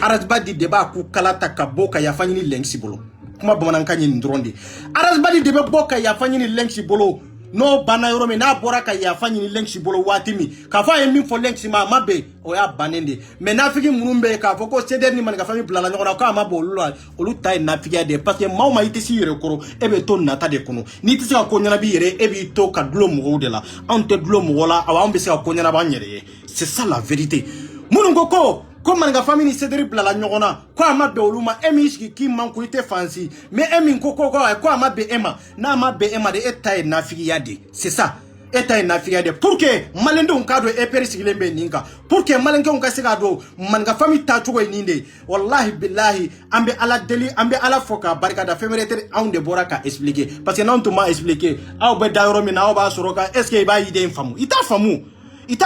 arasba di débat ku kalata ka boka ya fanyini lengsi bolo kuma bamanan kanyi ndrondi arasba di débat boka ya fanyini lengsi bolo no bana yoro me na bora ka ya fanyini lengsi bolo watimi ka fa yemi fo lengsi ma mabe o ya banende me na figi munumbe ka foko ceder ni man ka fami blala nyora ka ma bo lula olu tay na figia de parce que mawma ite si yere koro ebe to nata de kono ni tisi ka ko nyana bi yere ebi to ka dlo mo de la ante dlo mo la awa on be se ka ko nyana ba nyere c'est ça la vérité munungo ko comme man ga famille ceder blala nyona ko ama be oluma emi shi ki man ko ite fancy mais emi ko ko ama be ema na ama be ema de etay na figia de c'est ça eta na figade pour que malendo on kado e perisigilembe ninka pour que malenke on kasega do manga famille ta tugo ninde wallahi billahi ambe ala deli ambe ala foka barka da femerete on de boraka expliquer parce que non to ma expliquer aw be dairo mi na ba soroka est ce que ba ide famu ita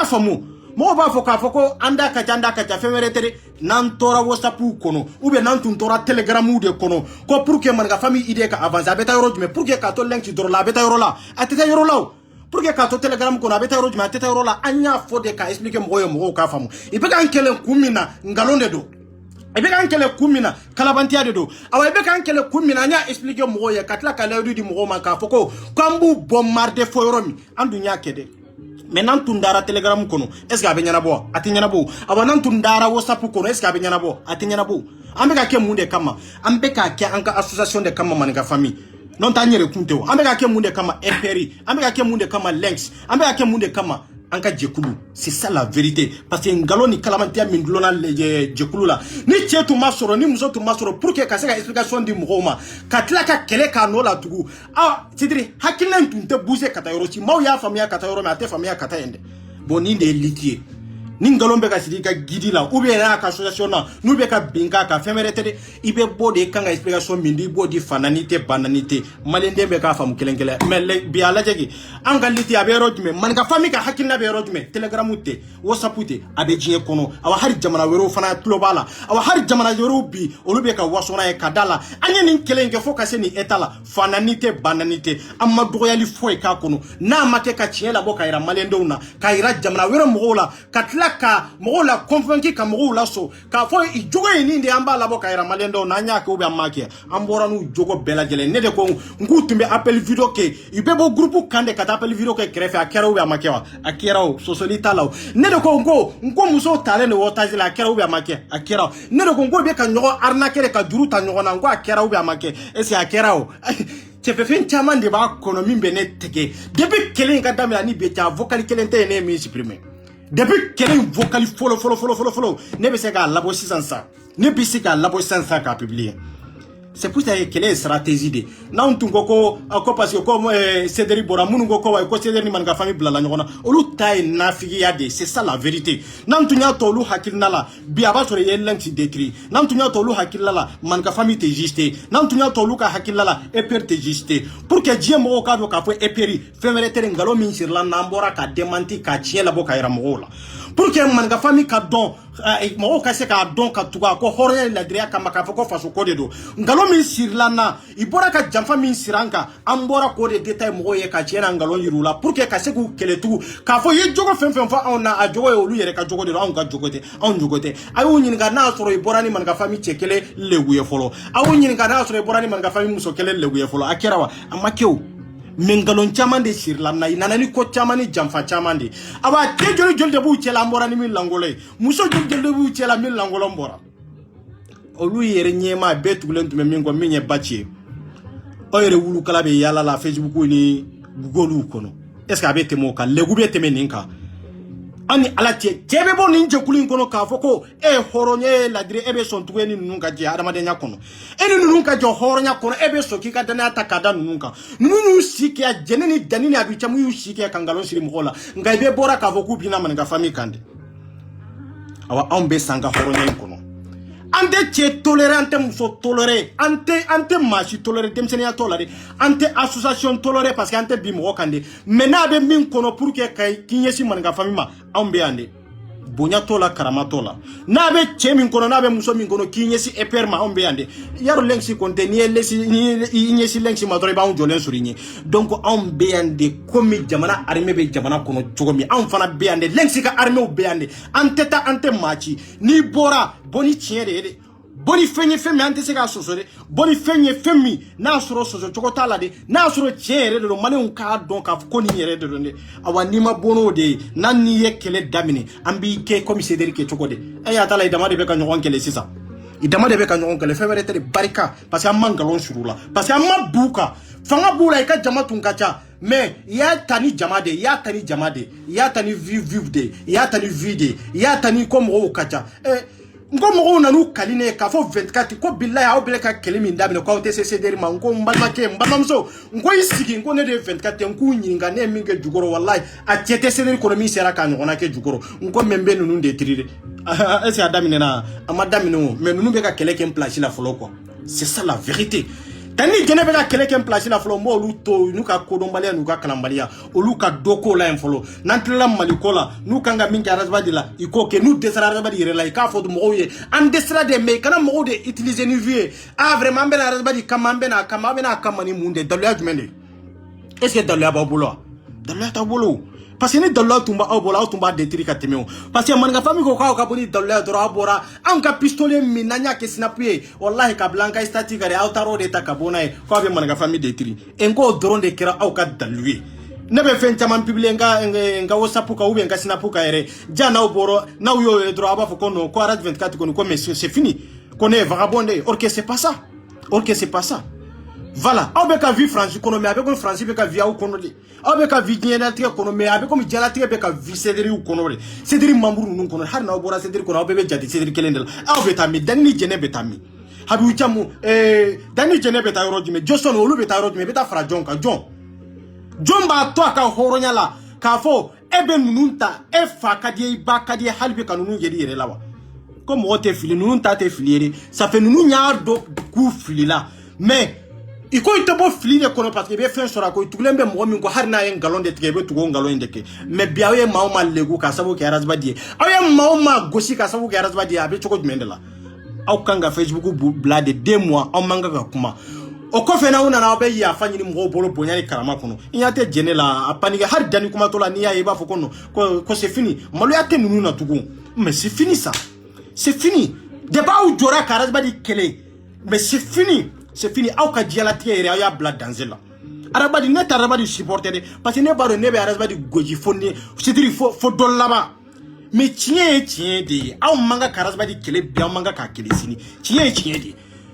famu mo ba foka foko anda ka femerete nan tora whatsapp kono ou bien nan tun tora telegram ou de kono ko pour que manga famille ide ka avancer beta yoro mais pour que ka to lenki dor la beta yoro la ateta yoro la pour que ka to telegram ko na beta yoro ma teta yoro la anya fode ka expliquer mo ka famu ibe kan kelen kumina ngalonde do ibe kan kelen kumina kalabantia de do awa ibe kan kelen kumina anya expliquer mo ye katla ka lewdi di mo ma ka foko kambu bombarder fo yoro mi andunya kede maintenant tundara telegram kono est ce que abe nyana bo atinyana bo awa nan tundara whatsapp kono est ce que abe nyana bo atinyana bo ambe ka ke munde kama ambe ka ke anka association de kama manika famille non tanyere kunteo ambe ka ke munde kama eperi ambe ka ke munde kama links ambe ka ke munde kama anka jekulu c'est ça la vérité parce que ngalo ni kalamantia mindulona jekulu la ni chetu masoro ni muso tu masoro pour que kaseka explication di mugoma katla ka kele ka no la tugu ah tidri hakilen tunte bouger katayoro ci maw ya famia katayoro ma te famia katayende boni de litier ni ngalombe ka sidika gidila ou bien na ka association na nou be ka binga ka femerete de ibe bode kanga explication mindi bodi fananité bananité malende be ka famu kelenkele mais bi ala jegi angaliti abe rodme man ka fami ka hakina be rodme telegram te whatsapp te abe jie kono awa hari jamana wero fana globala awa hari jamana wero bi olube ka wasona e kadala anya ni kelenge focus ni etala fananité bananité amma doyali foi ka kono na make ka chiela boka ira malende una ka ira jamana wero mogola katla ka mogola convaincu ka mogola so ka fo I jogo ni ndi amba labo ka ira malendo na nya ka obi amake ambora nu jogo bela gele ne de ko ngutumbe appel video ke ibebo groupe kande kata appel video ke krefe akera obi amake wa akera o sosolita law ne de ko ngo muso tale ne wotaji la akera obi amake akera ne de ko ngo be ka nyogo arnakere ka duru ta nyogo na ngo akera obi amake esi akera o chefefin chaman de ba konomi bene teke depuis kelen ka damela ni be ta vocal kelen te ne mi supprimer depuis kelen vocal follow ne be se ka labo 600 ne be se ka labo 500 ka publier c'est pour ça quelle est stratégie de nan tun ko parce que comme Cédric Bora munu ko Cédric ni man ka famille blala nyona olu tay nafigiya de c'est ça la vérité nan tun ya tolu hakilna la bi aba sore yellen ci décrit nan tun ya tolu hakilna la man ka famille te juste nan tun ya tolu ka hakilna la eper te juste pour que Dieu mo ka do ka fo eperi femere tere ngalo min sur la nambora ka démenti ka tien la boka ira mo la pour que man ka famille ka don mo ka se ka don ka tuga ko hore la dria ka maka fo ko faso ko de do ngalo min sur la na ibora ka jamfa min siranka ambora ko de détail mo ye ka tiena ngalo yirula pour que ka se ku keletu ka fo ye jogo fem fa on na a jogo e olu yere ka jogo de on ka jogo de on jogo de ayu nyin ga na soro ibora ni man ka famille chekele leguye folo ayu nyin ga na soro ibora ni man ka famille muso kele leguye folo akirawa amakew mengalon chamande sirlam na inanani ko chamani jamfa chamande aba tejoli jolde bu chela mbora ni min langole muso jolde bu chela min langolo mbora olu yere nyema betulen tume mingo minye bachi o yere wulu kala be yala la Facebook ni golu kono est ce que abete moka legube teme ninka ani alatie tebe bon ninje kulin kono ka foko horonye la dire ebe son tuweni nunka je adama de nyakono eni nunka je horonya kono ebe so kika dana atakada nunka nunu sike ya jeneni danini abicha mu sike ya kangalo siri mukola ngaibe bora ka foku bina manga famille kande awa ambe sanga horonya kono ante che tolérante muso toléré ante machi toléré demsenia toléré ante association toléré parce que ante bimo kande mena be min kono pour que kay kinyesi manga famille ma ambe ande bonya tola karama tola na be che min kono na be muso min kono kinyesi eperma ambe ande yaro lengsi contenier lesi nyesi lengsi madore ba on jolen surinye donc ambe ande komi jamana armée be jamana kono jogomi am fana be ande lengsi ka armée be ande anteta ante machi ni bora boni tiere boni fenye femi ante se ka soso de boni fenye femi na soro soso chokota la de na soro tiere de mane un ka don ka ko ni yere de de awani ma bono de nan ni yekele damine ambi ke commissaire ke chokode e ya tala idama de be ka nyon kele sisa idama de be ka nyon kele femere tere barika parce que amangalon surula parce que amabuka fanga bula ka jama tun kacha mais ya tani jamade ya tani jamade ya tani vivde ya tani vide ya tani comme o kacha ngomo na nu kaline ka fo 24 ko billahi aw bele ka kelimi ndabine ko TCC deri ma ngo mbalmake mbalmamso ngo isigi ngo ne de 24 nku nyinga ne minge jugoro wallahi a TCC deri ko mi sera ka ngona ke jugoro ngo membe nunu de trire ese adamine na amadamine mais nunu be ka keleke en place la folo quoi c'est ça la vérité tani jene be ka keleke en place la folo mo luto nu ka kodombalia nu ka kalambalia oluka doko la en folo nantla malikola nu kanga minka rasbadi la iko ke nu desara rasbadi rela ka fodu mo ye an desara de me kana mo de utiliser ni vie ah vraiment be la rasbadi kamambe na kamani munde dalia jumende est-ce que dalia ba bolo dalia ta bolo parce que ni dalia tumba obola tumba de trika temeo parce que man ga fami ko ka boni dalia dora bora an ka pistolet minanya ke snapie wallahi ka blanca statique re autaro de takabona e ko be man ga fami de tri enko drone de kira au ka dalui nebe fen chaman publier nga WhatsApp ka ou bien nga snap ka ere jana oboro na yo droit ba foko no ko 24 ko ko monsieur c'est fini qu'on est vagabondé or que c'est pas ça voilà aw be ka vie France économie avec ko France be ka vie au kono de aw be ka vie nyena tie économie avec ko mi jala tie be ka vie cédri u kono de cédri mamburu nun kono har na obora cédri kono aw be jadi cédri kelendel aw be tami dani jene be tami habi chamu dani jene be ta rojime Johnson olu be ta rojime be ta fra jonka John ba to aka horonya la ka fo ebe nununta e fa kadie ba kadie halbe kanunu yedi yere lawa comme o te fili nununta te filiere ça fait nunu nya do ku fili la mais iko ite bo fili de kono parce que be fen sora ko tugulembe mo min ko harna en galon de tege be tugo galon de ke mais biawe mauma legu ka sabo ke arazbadi aye mauma gosi ka sabo ke arazbadi abe choko jumendela au kanga Facebook blade 2 mois au manga ka kuma o ko fena una na be ya fanyini mo bolo bonyani karama kono inyate jenela apaniga har dani kuma tola ni ya eba fokono ko c'est fini malo ya tenu na tugu mais c'est fini ça c'est fini deba u jora karazbadi kele mais c'est fini au ka diala tiere ya bla danzela arabadi net arabadi supporter parce que ne baro ne be arabadi goji fonni c'est-à-dire faut dolaba mais tien de au manga karazbadi kele bien manga ka kele sini tien de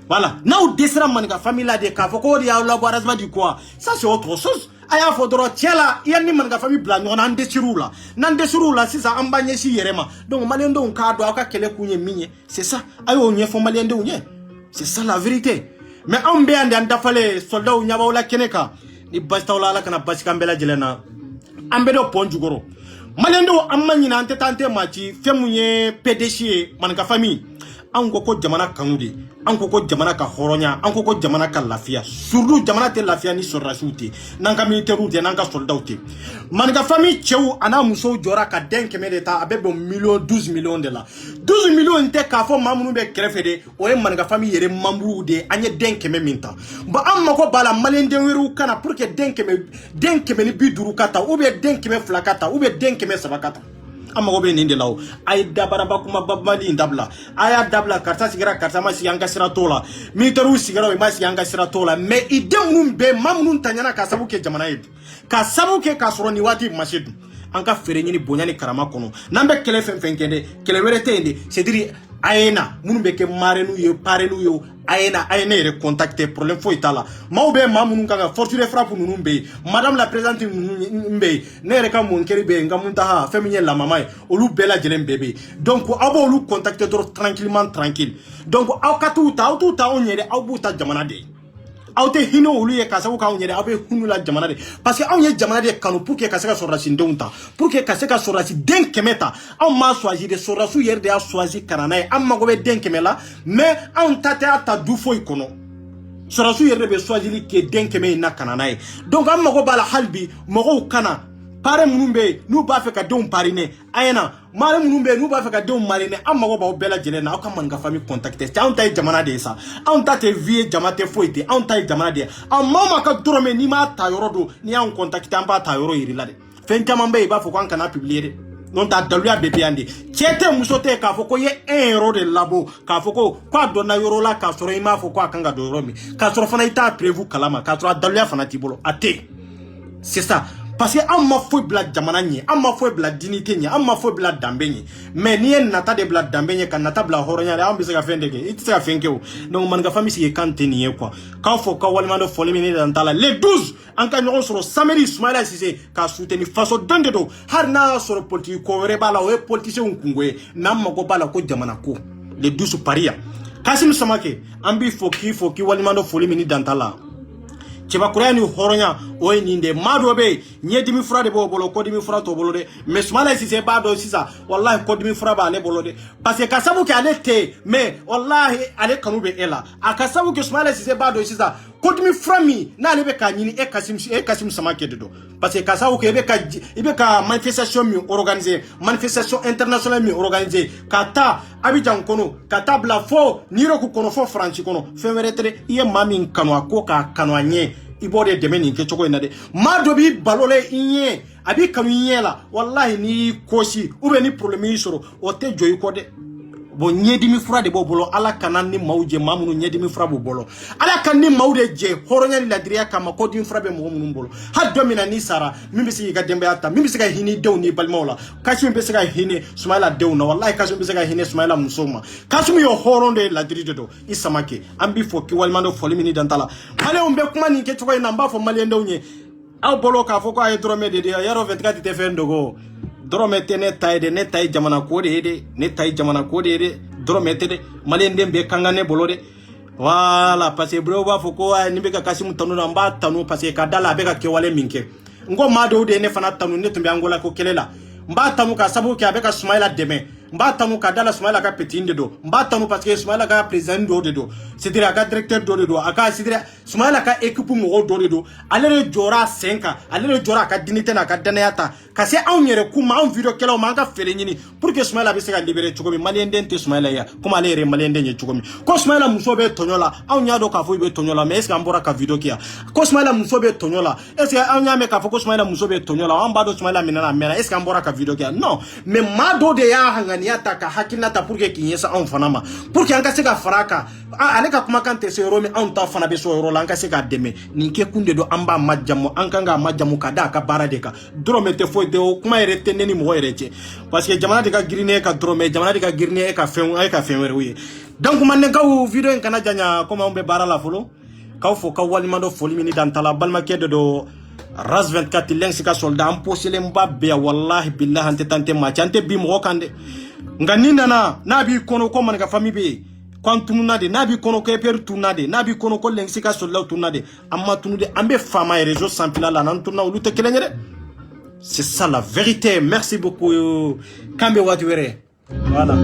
voilà now desra manga famille de ka foko dia la barazma du quoi ça c'est autre chose aya fodoro tiela yani manga famille bla non ndesirula si ça ambanye si yerema donc malendo on ka do ka kele kunye minye c'est ça ayo nye fo malendo nye c'est ça la vérité mais an be ande an dafale soldat nyabaw la keneka ni bastawla la kana basikambela jelena ambe do ponjugoro malendo amma nyina ante tante machi femunye PDC manka famille an ko jamana kanudi an ko jamana ka horonya an ko jamana ka lafiya surtout jamana te lafiya ni sorasuti nanga militaire te nanga soldat te manka famille chew ana muso jora ka den keme de ta abebe million 12 millions de la 12 millions te ka fo mamunu be krefede o e manka famille yere mambru de anye den keme minta ba amma ko bala malende weru kana pour que den keme ni biduru kata ou be den keme flakata ou be den keme sabakata amma go be ninde law ay dabara bakuma babmali ndabla aya dabla karta sigira karta ma siyanga sira tola militaire sigira ma siyanga sira tola mais idem mum be mamnun tanyana ka sabuke jamana yid ka sabuke ka soroni wati masjid anka ferenyini bonyani karama kono nambe kele fenkende kele werete ndi c'est-à-dire ayena munu be ke marenu yo parenu yo ayena ere contacter problème fo itala maube mamunu kanga fortune frappe nunu be madame la présidente mbe nere ka mon keri be ngamunta ha feminye la mamay olu bela jelen bébé donc abo olu contacter tranquillement tranquille donc aw katuta onyere aw buta jamana de awte hino olu ye kasabu ka onyere abe hunula jamana de parce que aw ye jamana de kanu pour que kaseka sorasi ndonta pour que kaseka sorasi den kemeta aw ma choisir de sorasu yer de a choisir kanana am mago be den kemela mais aw tate ata du foy kono sorasu yer de be choisir ke den keme na kanana donc am mago bala halbi mago kana pare munumbe nu ba fe ka don parine ayena mare munumbe nu ba fe ka don marine amma go ba bela jelena o kam nga famille contacter ta on tay jamana de sa on ta te vie jamate foite on tay jamana de amma ka dorome ni ma ta yorodo ni an contacter amba ta yoro iri lade fen jamambe ba fo ko an kana publier non ta daluya bebe andi chete musote ka fo ko ye 1 euro de labo ka fo ko kwa donna yoro la ka soro ima fo ko akanga do romi ka soro fana ita prévu kalama ka soro daluya fana tibolo ate c'est ça. Parce que an ma foi bla jamana nye, an ma foi bla dignité nye, an ma foi bla dambe nye. Mais ni en nata de bla dambe nye kan nata bla horonya an bi se ka fende ke, it se ka fenke o. Donc man ga famille si kante ni quoi. Quand faut ka walima do foli mini dans la le 12 an ka nyon soro samedi Soumaïla Cissé ka soutenir façon dande do har na soro politique ko re bala o politicien kungwe na ma go bala ko jamana ko. Le 12 paria. Kasim Samake an bi foki walima do foli mini dans la Cheba Koreani horonya oy ninde madobe nyedimi fura de bolo kodimi fura to bolo de mais Soumaïla Cissé bado sisa wallahi kodimi fura ba le bolo de parce que kasabu ke alete mais wallahi ale kanube ela akasabu ke Soumaïla Cissé bado sisa kodimi fura mi na lebe ka nyini Kasim Samake dedo parce que kasabu ke ibe ka manifestation mi organiser manifestation internationale mi organiser kata Abidjan kono kata bla fo niro ku kono fo franchi kono femeretre iye mami kanwa ko ka kanwa nye ibode demeni ke choko inade madobi balole inye abi kanu nyela wallahi ni kosi ube ni problème yisoro o te joyi ko de bo nyedimi fura de bolo ala kanan ni mawje mamunu nyedimi fura bolo ala kan ni mawde je horonya la diriya kama ko dimi fura be mo munum bolo ha domina ni sara mimbisi ga dembe ata mimbisi ga hini dew ni balmola kasim be ga hini Soumaïla dew na wallahi kasim be ga hini Soumaïla musoma kasim yo horonde la diride do isamake ambi foki walmando folimini dantala ale on be kuma ni ke choko ina mba fo malende unye aw bolo ka foko ay drome de yaro 24 te fendogo dromete ne tay jamana ko de ne tay jamana ko de dromete de malende be kangane bolode wala parce que bro ba foko ni be ka Kasim tanu na mba tanu parce que kadala be ka kewale minke ngo mado de ne fana tanu ne tumbe angola ko kelela mba tanu ka sabu ke be ka Soumaïla deme mba tanu ka dala Soumaïla ka petinde do mba tanu parce que Soumaïla ka président do de do c'est-à-dire ka directeur do de do aka c'est-à-dire Soumaïla ka équipe mo do de do ale jora 5 ale jora ka dignité na ka danayata ka se an yere kuma an video kela ma ka fere nyini pour que Soumaïla be se ka libérer chukomi malien dente Soumaïla ya kuma ale re malien denye chukomi ko Soumaïla muso be tonyola an nya do ka fo be tonyola mais est-ce que ambora ka video kia ko Soumaïla muso be tonyola est-ce que an nya me ka fo ko Soumaïla muso be tonyola an ba do Soumaïla minana mena est-ce que ambora ka video kia non mais ma do de ya hangania ka hakina ta pour que kinyesa an fanama pour que an ka se ka faraka ale ka kuma kan te se romi an ta fana be so ro la an ka se ka deme ni ke kunde do amba majamo an kanga majamo ka da ka barade ka drome te fo de o kuma ere te neni mo ere che parce que jamana de ka grine ka drome jamana de ka grine ka fen were wi donc man ne ka video en kana janya comme on be barala folo ka fo ka walima do foli mini dan tala balma kede do ras 24 lensi ka soldat am posele mbabbe wallahi billahi ante tante ma chante bi mo kande ngani nana na bi kono ko man ka famille be Quand tununa de nabi kono ko eper tunade nabi kono ko lengsika solla tunade amma tunude ambe fama et réseau sans pila la nan tunna ulute kelengere. C'est ça la vérité. Merci beaucoup Kambe Watuere. Voilà.